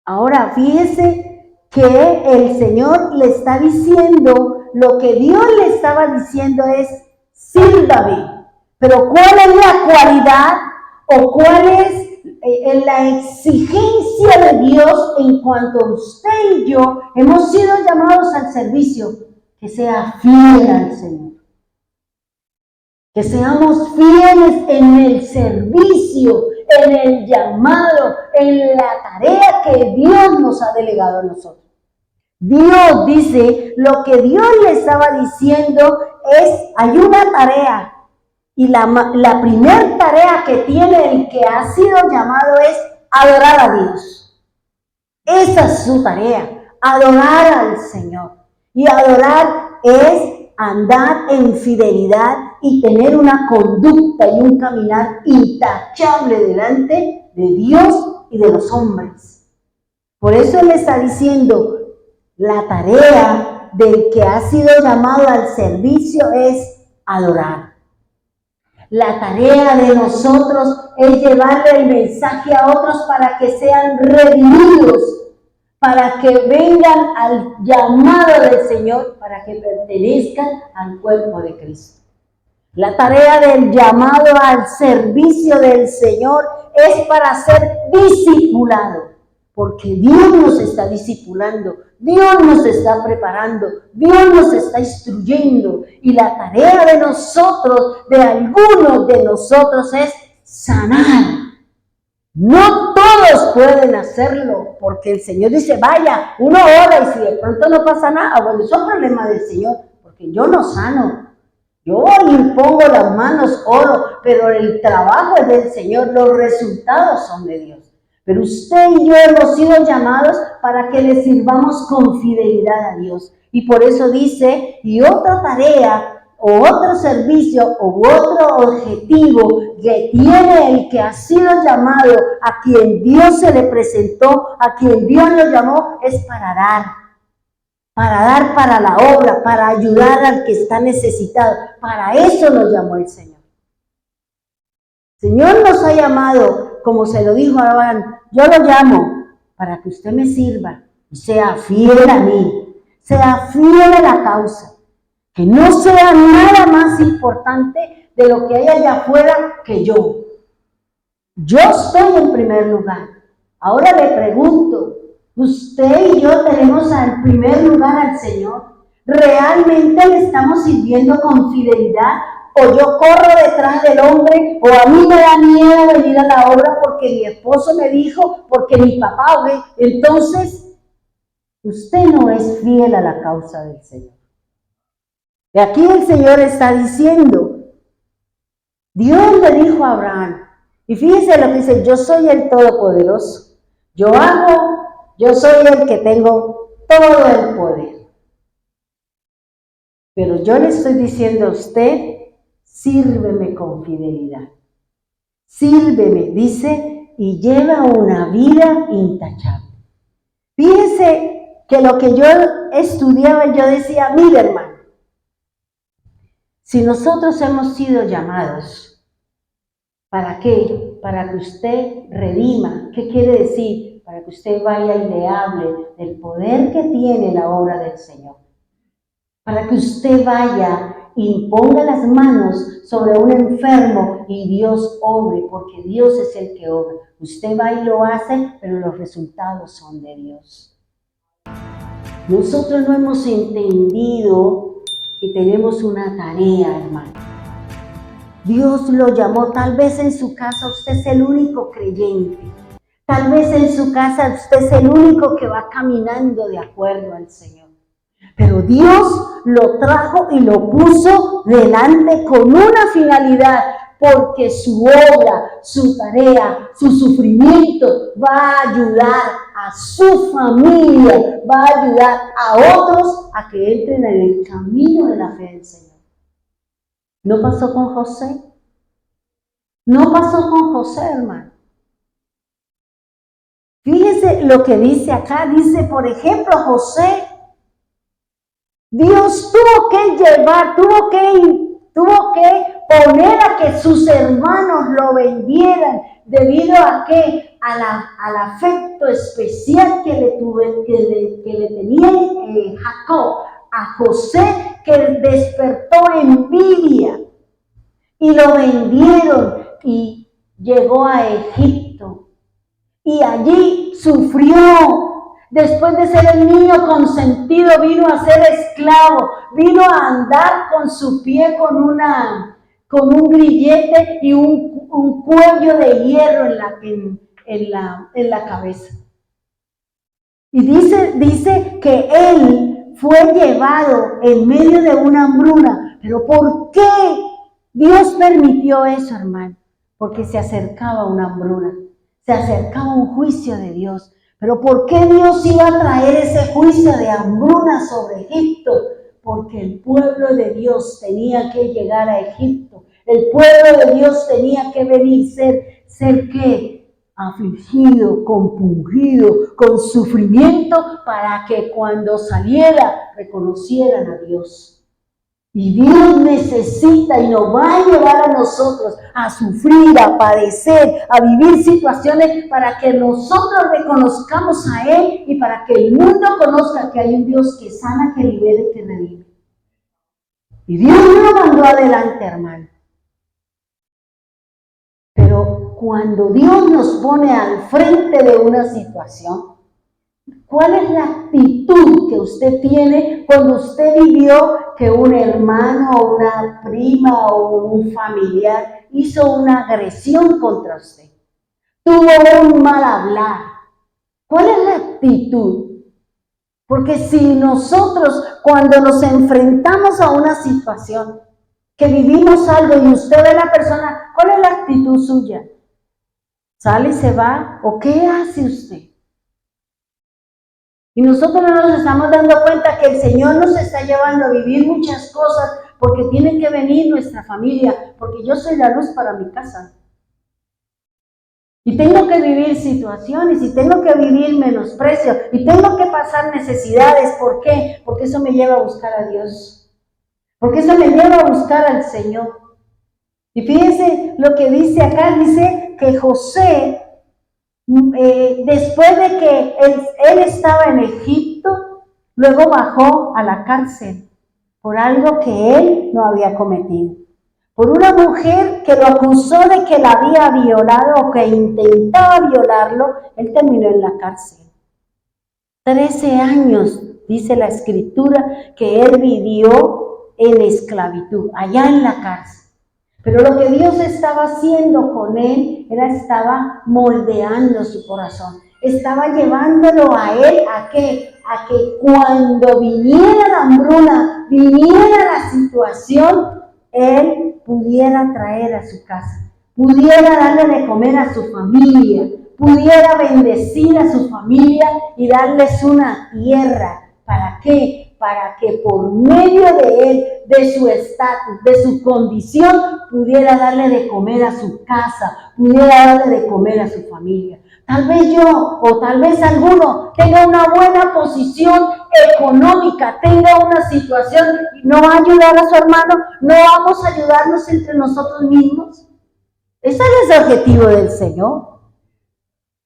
Ahora, fíjese que el Señor le está diciendo, lo que Dios le estaba diciendo es: sírvame. Pero ¿cuál es la cualidad o cuál es la exigencia de Dios en cuanto a usted y yo hemos sido llamados al servicio? Que sea fiel al Señor. Que seamos fieles en el servicio, en el llamado, en la tarea que Dios nos ha delegado a nosotros. Dios dice, lo que Dios le estaba diciendo es, hay una tarea, y la primera tarea que tiene el que ha sido llamado es adorar a Dios. Esa es su tarea, adorar al Señor. Y adorar es andar en fidelidad y tener una conducta y un caminar intachable delante de Dios y de los hombres. Por eso Él está diciendo, la tarea del que ha sido llamado al servicio es adorar. La tarea de nosotros es llevarle el mensaje a otros para que sean redimidos, para que vengan al llamado del Señor, para que pertenezcan al cuerpo de Cristo. La tarea del llamado al servicio del Señor es para ser discipulado, porque Dios nos está discipulando, Dios nos está preparando, Dios nos está instruyendo, y la tarea de nosotros, de algunos de nosotros, es sanar. No todos pueden hacerlo, porque el Señor dice, vaya, uno ora y si de pronto no pasa nada, bueno, eso es problema del Señor, porque yo no sano. Yo impongo las manos, oro, pero el trabajo es del Señor, los resultados son de Dios. Pero usted y yo hemos sido llamados para que le sirvamos con fidelidad a Dios. Y por eso dice, y otra tarea, o otro servicio, o otro objetivo que tiene el que ha sido llamado, a quien Dios se le presentó, a quien Dios lo llamó, es para dar para la obra, para ayudar al que está necesitado. Para eso nos llamó el Señor. El Señor nos ha llamado, como se lo dijo a Abraham, yo lo llamo para que usted me sirva y sea fiel a mí, sea fiel a la causa, que no sea nada más importante de lo que hay allá afuera que yo. Yo estoy en primer lugar. Ahora le pregunto, ¿usted y yo tenemos al primer lugar al Señor? ¿Realmente le estamos sirviendo con fidelidad? ¿O yo corro detrás del hombre? ¿O a mí me da miedo venir a la obra porque mi esposo me dijo, porque mi papá? Entonces, usted no es fiel a la causa del Señor. Y aquí el Señor está diciendo, Dios le dijo a Abraham, y fíjese lo que dice, yo soy el Todopoderoso, yo soy el que tengo todo el poder. Pero yo le estoy diciendo a usted, sírveme con fidelidad. Sírveme, dice, y lleva una vida intachable. Fíjese que lo que yo estudiaba, yo decía, mire hermano, si nosotros hemos sido llamados, ¿para qué? Para que usted redima. ¿Qué quiere decir? Para que usted vaya y le hable del poder que tiene la obra del Señor. Para que usted vaya y ponga las manos sobre un enfermo y Dios obre, porque Dios es el que obra. Usted va y lo hace, pero los resultados son de Dios. Nosotros no hemos entendido que tenemos una tarea, hermano. Dios lo llamó, tal vez en su casa usted es el único creyente. Tal vez en su casa usted es el único que va caminando de acuerdo al Señor. Pero Dios lo trajo y lo puso delante con una finalidad, porque su obra, su tarea, su sufrimiento va a ayudar a su familia, va a ayudar a otros a que entren en el camino de la fe del Señor. ¿No pasó con José? No pasó con José, hermano. Fíjese lo que dice acá, dice, por ejemplo, José, Dios tuvo que llevar, tuvo que poner a que sus hermanos lo vendieran, debido a qué, al afecto especial que le tenía Jacob a José, que despertó envidia, y lo vendieron y llegó a Egipto, y allí sufrió. Después de ser el niño consentido, vino a ser esclavo, vino a andar con su pie con un grillete y un cuello de hierro en la cabeza. Y dice que él fue llevado en medio de una hambruna. ¿Pero por qué Dios permitió eso, hermano? Porque se acercaba una hambruna, se acercaba un juicio de Dios. ¿Pero por qué Dios iba a traer ese juicio de hambruna sobre Egipto? Porque el pueblo de Dios tenía que llegar a Egipto. El pueblo de Dios tenía que venir, ser ¿qué? Afligido, compungido, con sufrimiento, para que cuando saliera reconocieran a Dios. Y Dios necesita y nos va a llevar a nosotros a sufrir, a padecer, a vivir situaciones para que nosotros reconozcamos a Él y para que el mundo conozca que hay un Dios que sana, que libera y que redime. Y Dios no lo mandó adelante, hermano. Pero cuando Dios nos pone al frente de una situación, ¿cuál es la actitud que usted tiene cuando usted vivió que un hermano o una prima o un familiar hizo una agresión contra usted? Tuvo un mal hablar. ¿Cuál es la actitud? Porque si nosotros cuando nos enfrentamos a una situación, que vivimos algo y usted ve a la persona, ¿cuál es la actitud suya? ¿Sale y se va? ¿O qué hace usted? Y nosotros no nos estamos dando cuenta que el Señor nos está llevando a vivir muchas cosas porque tiene que venir nuestra familia, porque yo soy la luz para mi casa. Y tengo que vivir situaciones, y tengo que vivir menosprecio, y tengo que pasar necesidades. ¿Por qué? Porque eso me lleva a buscar a Dios. Porque eso me lleva a buscar al Señor. Y fíjense lo que dice acá, dice que José, después de que él estaba en Egipto, luego bajó a la cárcel por algo que él no había cometido. Por una mujer que lo acusó de que la había violado o que intentaba violarlo, él terminó en la cárcel. 13 años, dice la Escritura, que él vivió en esclavitud, allá en la cárcel. Pero lo que Dios estaba haciendo con él estaba moldeando su corazón. Estaba llevándolo a él, ¿a qué? A que cuando viniera la hambruna, viniera la situación, él pudiera traer a su casa, pudiera darle de comer a su familia, pudiera bendecir a su familia y darles una tierra. ¿Para qué? Para que por medio de él, de su estatus, de su condición, pudiera darle de comer a su casa, pudiera darle de comer a su familia. Tal vez yo o tal vez alguno tenga una buena posición económica, tenga una situación y no va a ayudar a su hermano, no vamos a ayudarnos entre nosotros mismos. Ese es el objetivo del Señor.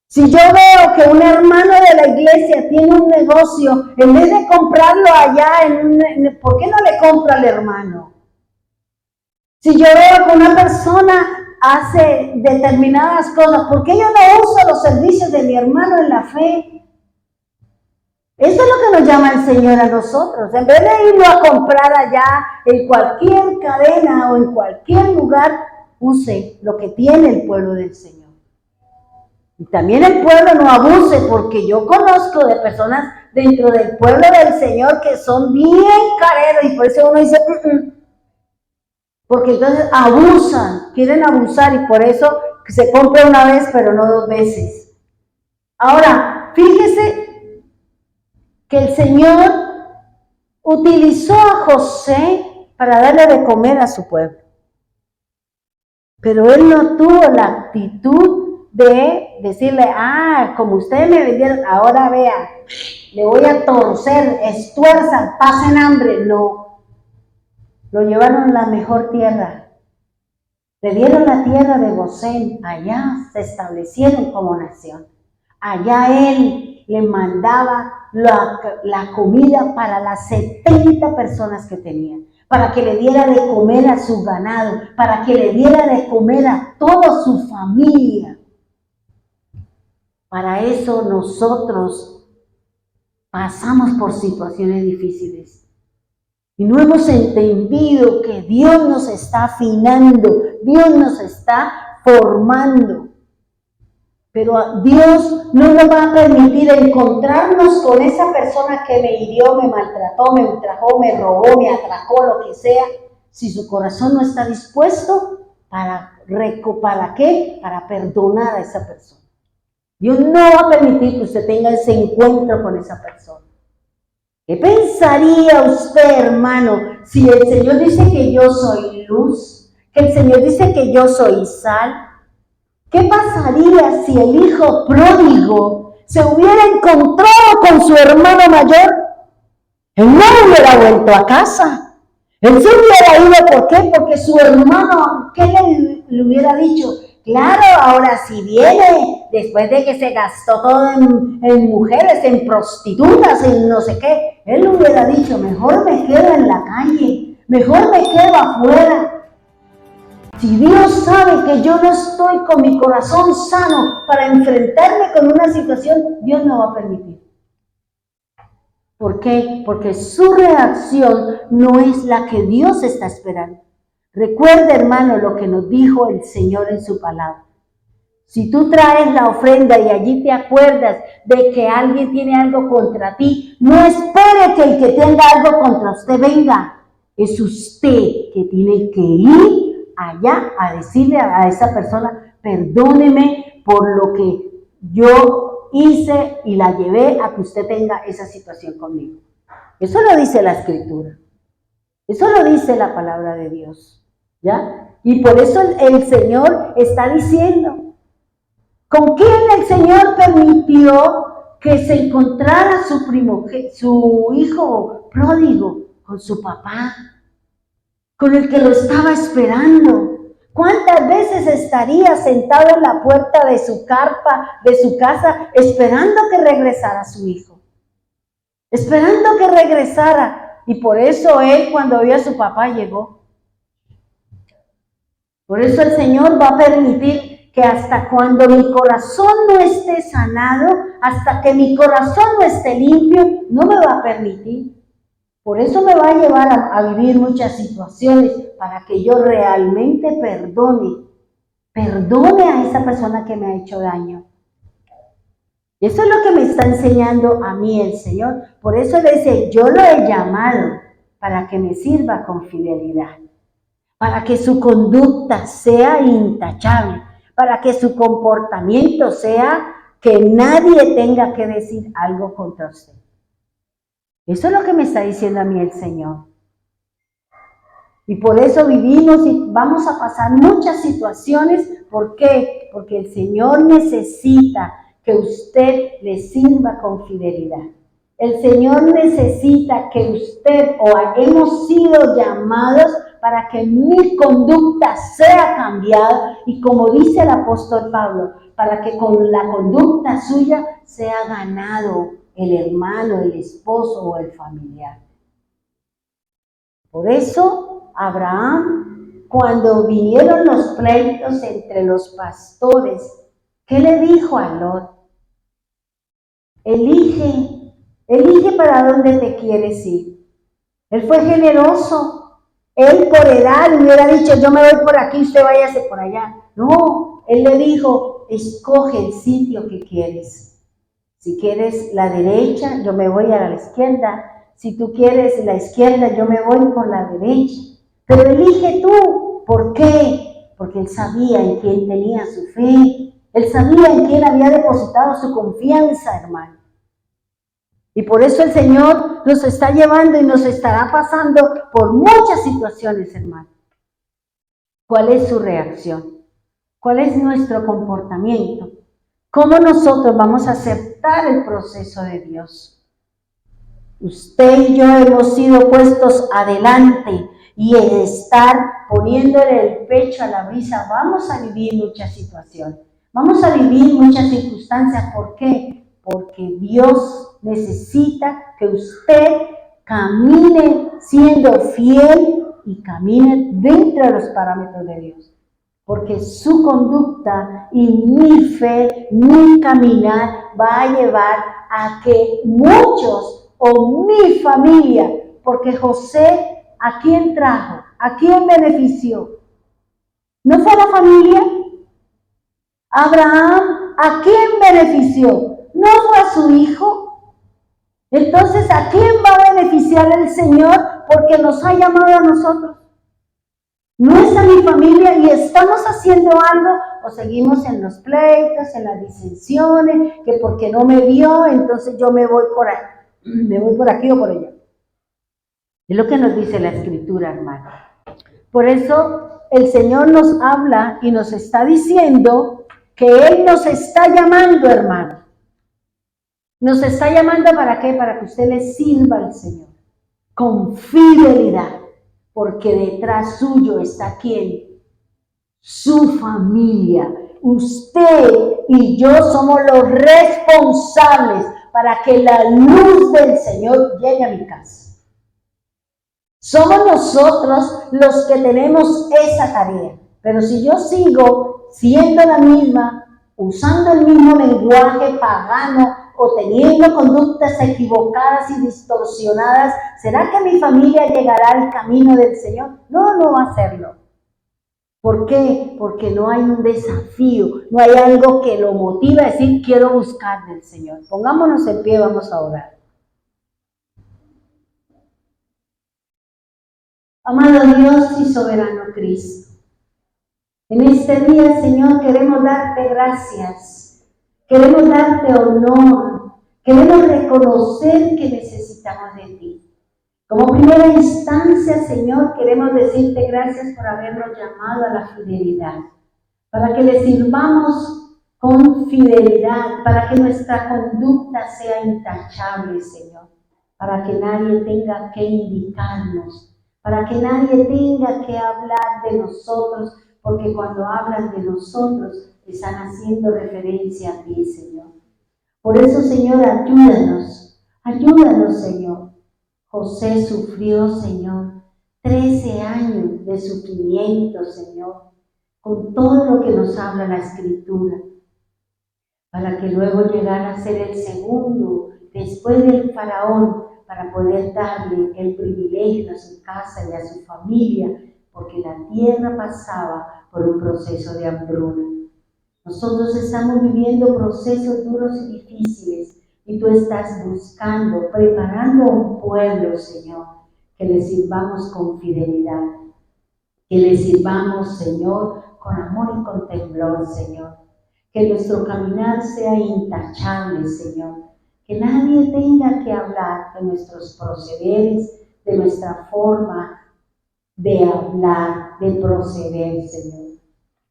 Si yo veo que un hermano de la iglesia tiene un negocio, en vez de comprarlo allá, ¿por qué no le compro al hermano? Si yo veo que una persona hace determinadas cosas, ¿por qué yo no uso los servicios de mi hermano en la fe? Eso es lo que nos llama el Señor a nosotros. En vez de irlo a comprar allá, en cualquier cadena o en cualquier lugar, use lo que tiene el pueblo del Señor. Y también el pueblo no abuse, porque yo conozco de personas dentro del pueblo del Señor que son bien careros y por eso uno dice, porque entonces abusan, quieren abusar y por eso se compra una vez pero no 2 veces. Ahora, fíjese que el Señor utilizó a José para darle de comer a su pueblo, pero él no tuvo la actitud de decirle, como ustedes me vendieron, ahora vean, le voy a torcer, estuerzan, pasen hambre. No, lo llevaron a la mejor tierra, le dieron la tierra de Gosén, allá se establecieron como nación, allá él le mandaba la comida para las 70 personas que tenían, para que le diera de comer a su ganado, para que le diera de comer a toda su familia. Para eso nosotros pasamos por situaciones difíciles y no hemos entendido que Dios nos está afinando, Dios nos está formando. Pero Dios no nos va a permitir encontrarnos con esa persona que me hirió, me maltrató, me ultrajó, me robó, me atracó, lo que sea, si su corazón no está dispuesto ¿para qué? Para perdonar a esa persona. Dios no va a permitir que usted tenga ese encuentro con esa persona. ¿Qué pensaría usted, hermano, si el Señor dice que yo soy luz, que el Señor dice que yo soy sal? ¿Qué pasaría si el hijo pródigo se hubiera encontrado con su hermano mayor? Él no hubiera vuelto a casa. Él se hubiera ido, ¿por qué? Porque su hermano, ¿qué le hubiera dicho? Claro, ahora si viene, después de que se gastó todo en mujeres, en prostitutas, en no sé qué, él hubiera dicho, mejor me quedo en la calle, mejor me quedo afuera. Si Dios sabe que yo no estoy con mi corazón sano para enfrentarme con una situación, Dios no va a permitir. ¿Por qué? Porque su reacción no es la que Dios está esperando. Recuerda, hermano, lo que nos dijo el Señor en su palabra. Si tú traes la ofrenda y allí te acuerdas de que alguien tiene algo contra ti, no espere que el que tenga algo contra usted venga. Es usted que tiene que ir allá a decirle a esa persona, perdóneme por lo que yo hice y la llevé a que usted tenga esa situación conmigo. Eso lo dice la Escritura. Eso lo dice la palabra de Dios. ¿Ya? Y por eso el Señor está diciendo, ¿con quién el Señor permitió que se encontrara su hijo pródigo? Con su papá, con el que lo estaba esperando. ¿Cuántas veces estaría sentado en la puerta de su carpa, de su casa, esperando que regresara su hijo? Esperando que regresara. Y por eso él, cuando vio a su papá, llegó. Por eso el Señor va a permitir que hasta cuando mi corazón no esté sanado, hasta que mi corazón no esté limpio, no me va a permitir. Por eso me va a llevar a vivir muchas situaciones para que yo realmente perdone a esa persona que me ha hecho daño. Eso es lo que me está enseñando a mí el Señor. Por eso le dice, yo lo he llamado para que me sirva con fidelidad, para que su conducta sea intachable, para que su comportamiento sea que nadie tenga que decir algo contra usted. Eso es lo que me está diciendo a mí el Señor. Y por eso vivimos y vamos a pasar muchas situaciones. ¿Por qué? Porque el Señor necesita que usted le sirva con fidelidad. El Señor necesita que usted hemos sido llamados para que mi conducta sea cambiada y como dice el apóstol Pablo, para que con la conducta suya sea ganado el hermano, el esposo o el familiar. Por eso Abraham, cuando vinieron los pleitos entre los pastores, ¿qué le dijo a Lot? Elige para dónde te quieres ir. Él fue generoso. Él por edad hubiera dicho, yo me voy por aquí, usted váyase por allá. No, él le dijo, escoge el sitio que quieres. Si quieres la derecha, yo me voy a la izquierda. Si tú quieres la izquierda, yo me voy por la derecha. Pero elige tú. ¿Por qué? Porque él sabía en quién tenía su fe. Él sabía en quién había depositado su confianza, hermano. Y por eso el Señor nos está llevando y nos estará pasando por muchas situaciones, hermano. ¿Cuál es su reacción? ¿Cuál es nuestro comportamiento? ¿Cómo nosotros vamos a aceptar el proceso de Dios? Usted y yo hemos sido puestos adelante y en estar poniéndole el pecho a la brisa, vamos a vivir muchas situaciones. Vamos a vivir muchas circunstancias. ¿Por qué? Porque Dios necesita que usted camine siendo fiel y camine dentro de los parámetros de Dios. Porque su conducta y mi fe, mi caminar va a llevar a que muchos o mi familia, porque José, ¿a quién trajo? ¿A quién benefició? ¿No fue a la familia? Abraham ¿a quién benefició? ¿No fue a su hijo? Entonces, ¿a quién va a beneficiar el Señor porque nos ha llamado a nosotros? No es a mi familia y estamos haciendo algo o seguimos en los pleitos, en las disensiones, que porque no me vio, entonces yo me voy por ahí, me voy por aquí o por allá. Es lo que nos dice la Escritura, hermano. Por eso el Señor nos habla y nos está diciendo que Él nos está llamando, hermano. Nos está llamando ¿para qué? Para que usted le sirva al Señor con fidelidad, porque detrás suyo está ¿quién? Su familia. Usted y yo somos los responsables para que la luz del Señor llegue a mi casa. Somos nosotros los que tenemos esa tarea. Pero si yo sigo siendo la misma, usando el mismo lenguaje pagano o teniendo conductas equivocadas y distorsionadas, ¿será que mi familia llegará al camino del Señor? No, no va a hacerlo. ¿Por qué? Porque no hay un desafío, no hay algo que lo motive a decir, quiero buscar del Señor. Pongámonos en pie, vamos a orar. Amado Dios y soberano Cristo, en este día, Señor, queremos darte gracias, queremos darte honor, queremos reconocer que necesitamos de ti. Como primera instancia, Señor, queremos decirte gracias por habernos llamado a la fidelidad, para que le sirvamos con fidelidad, para que nuestra conducta sea intachable, Señor, para que nadie tenga que indicarnos, para que nadie tenga que hablar de nosotros, porque cuando hablan de nosotros están haciendo referencia a ti, Señor. Por eso, Señor, ayúdanos, Señor. José sufrió, Señor, 13 años de sufrimiento, Señor, con todo lo que nos habla la Escritura, para que luego llegara a ser el segundo, después del faraón, para poder darle el privilegio a su casa y a su familia, porque la tierra pasaba por un proceso de hambruna. Nosotros estamos viviendo procesos duros y difíciles, y tú estás buscando, preparando un pueblo, Señor, que le sirvamos con fidelidad, que le sirvamos, Señor, con amor y con temblor, Señor, que nuestro caminar sea intachable, Señor, que nadie tenga que hablar de nuestros procederes, de nuestra forma de hablar, de proceder, Señor.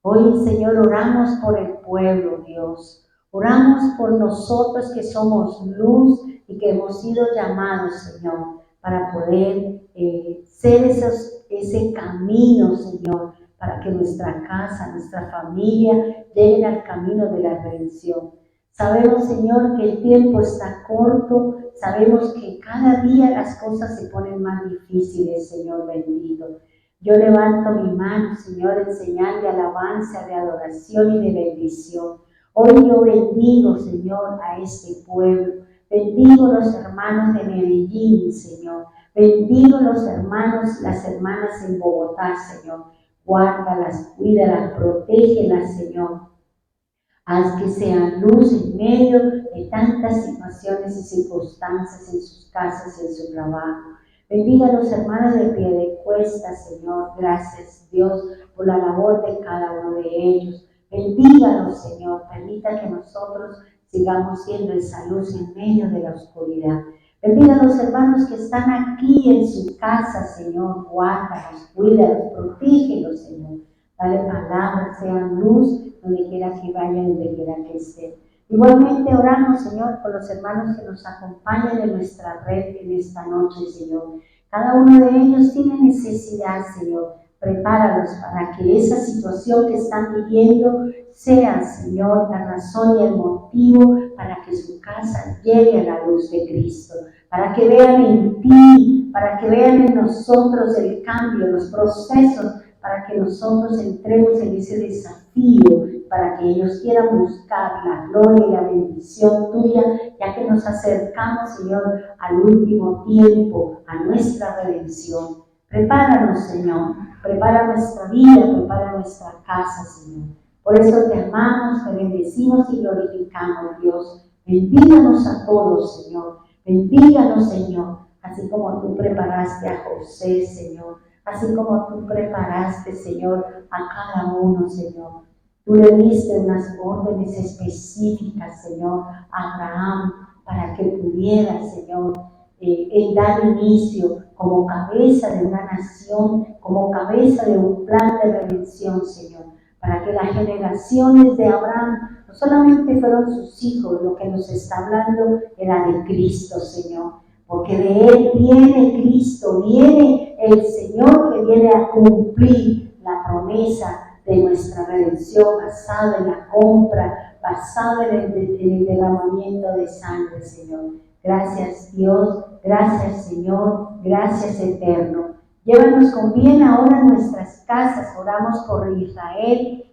Hoy, Señor, oramos por el pueblo, Dios. Oramos por nosotros que somos luz y que hemos sido llamados, Señor, para poder ser ese camino, Señor, para que nuestra casa, nuestra familia lleguen al camino de la redención. Sabemos, Señor, que el tiempo está corto, sabemos que cada día las cosas se ponen más difíciles, Señor bendito. Yo levanto mi mano, Señor, en señal de alabanza, de adoración y de bendición. Hoy yo bendigo, Señor, a este pueblo. Bendigo los hermanos de Medellín, Señor. Bendigo los hermanos y las hermanas en Bogotá, Señor. Guárdalas, cuídalas, protégelas, Señor. Haz que sean luz en medio de tantas situaciones y circunstancias en sus casas y en su trabajo. Bendiga a los hermanos de Piedecuesta, Señor. Gracias, Dios, por la labor de cada uno de ellos. Bendígalos, Señor. Permita que nosotros sigamos siendo esa luz en medio de la oscuridad. Bendiga a los hermanos que están aquí en su casa, Señor. Guárdalos, cuídalos, protégelos, Señor. Dale palabras, sean luz donde quiera que vayan, donde quiera que estén. Igualmente oramos, Señor, por los hermanos que nos acompañan en nuestra red en esta noche, Señor. Cada uno de ellos tiene necesidad, Señor. Prepáralos para que esa situación que están viviendo sea, Señor, la razón y el motivo para que su casa llegue a la luz de Cristo. Para que vean en ti, para que vean en nosotros el cambio, los procesos, para que nosotros entremos en ese desafío, para que ellos quieran buscar la gloria y la bendición tuya, ya que nos acercamos, Señor, al último tiempo, a nuestra redención. Prepáranos, Señor, prepara nuestra vida, prepara nuestra casa, Señor. Por eso te amamos, te bendecimos y glorificamos, Dios. Bendíganos a todos, Señor. Bendíganos, Señor, así como tú preparaste a José, Señor. Así como tú preparaste, Señor, a cada uno, Señor. Tú le diste unas órdenes específicas, Señor, a Abraham para que pudiera, Señor, dar inicio como cabeza de una nación, como cabeza de un plan de redención, Señor, para que las generaciones de Abraham no solamente fueron sus hijos, lo que nos está hablando era de Cristo, Señor, porque de Él viene Cristo, viene el Señor que viene a cumplir la promesa de nuestra redención basada en la compra, basada en el derramamiento de sangre, Señor. Gracias, Dios, gracias, Señor, gracias, Eterno. Llévanos con bien ahora a nuestras casas. Oramos por Israel,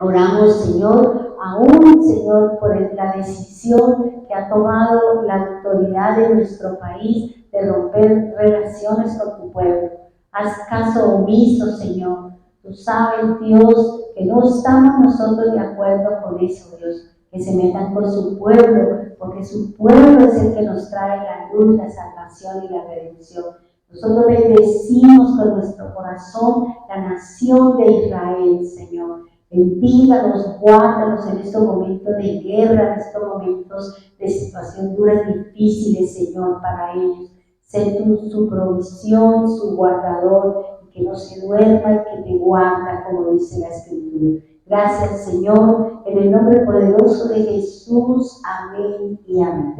oramos, Señor, aún, Señor, por la decisión que ha tomado la autoridad de nuestro país de romper relaciones con tu pueblo. Haz caso omiso, Señor. Tú sabes, Dios, que no estamos nosotros de acuerdo con eso, Dios, que se metan con su pueblo, porque su pueblo es el que nos trae la luz, la salvación y la redención. Nosotros bendecimos con nuestro corazón la nación de Israel, Señor. Bendígalos, guárdalos en estos momentos de guerra, en estos momentos de situación dura y difíciles, Señor, para ellos. Sé tú su provisión, su guardador, y que no se duerma y que te guarda, como dice la Escritura. Gracias, Señor, en el nombre poderoso de Jesús. Amén y amén.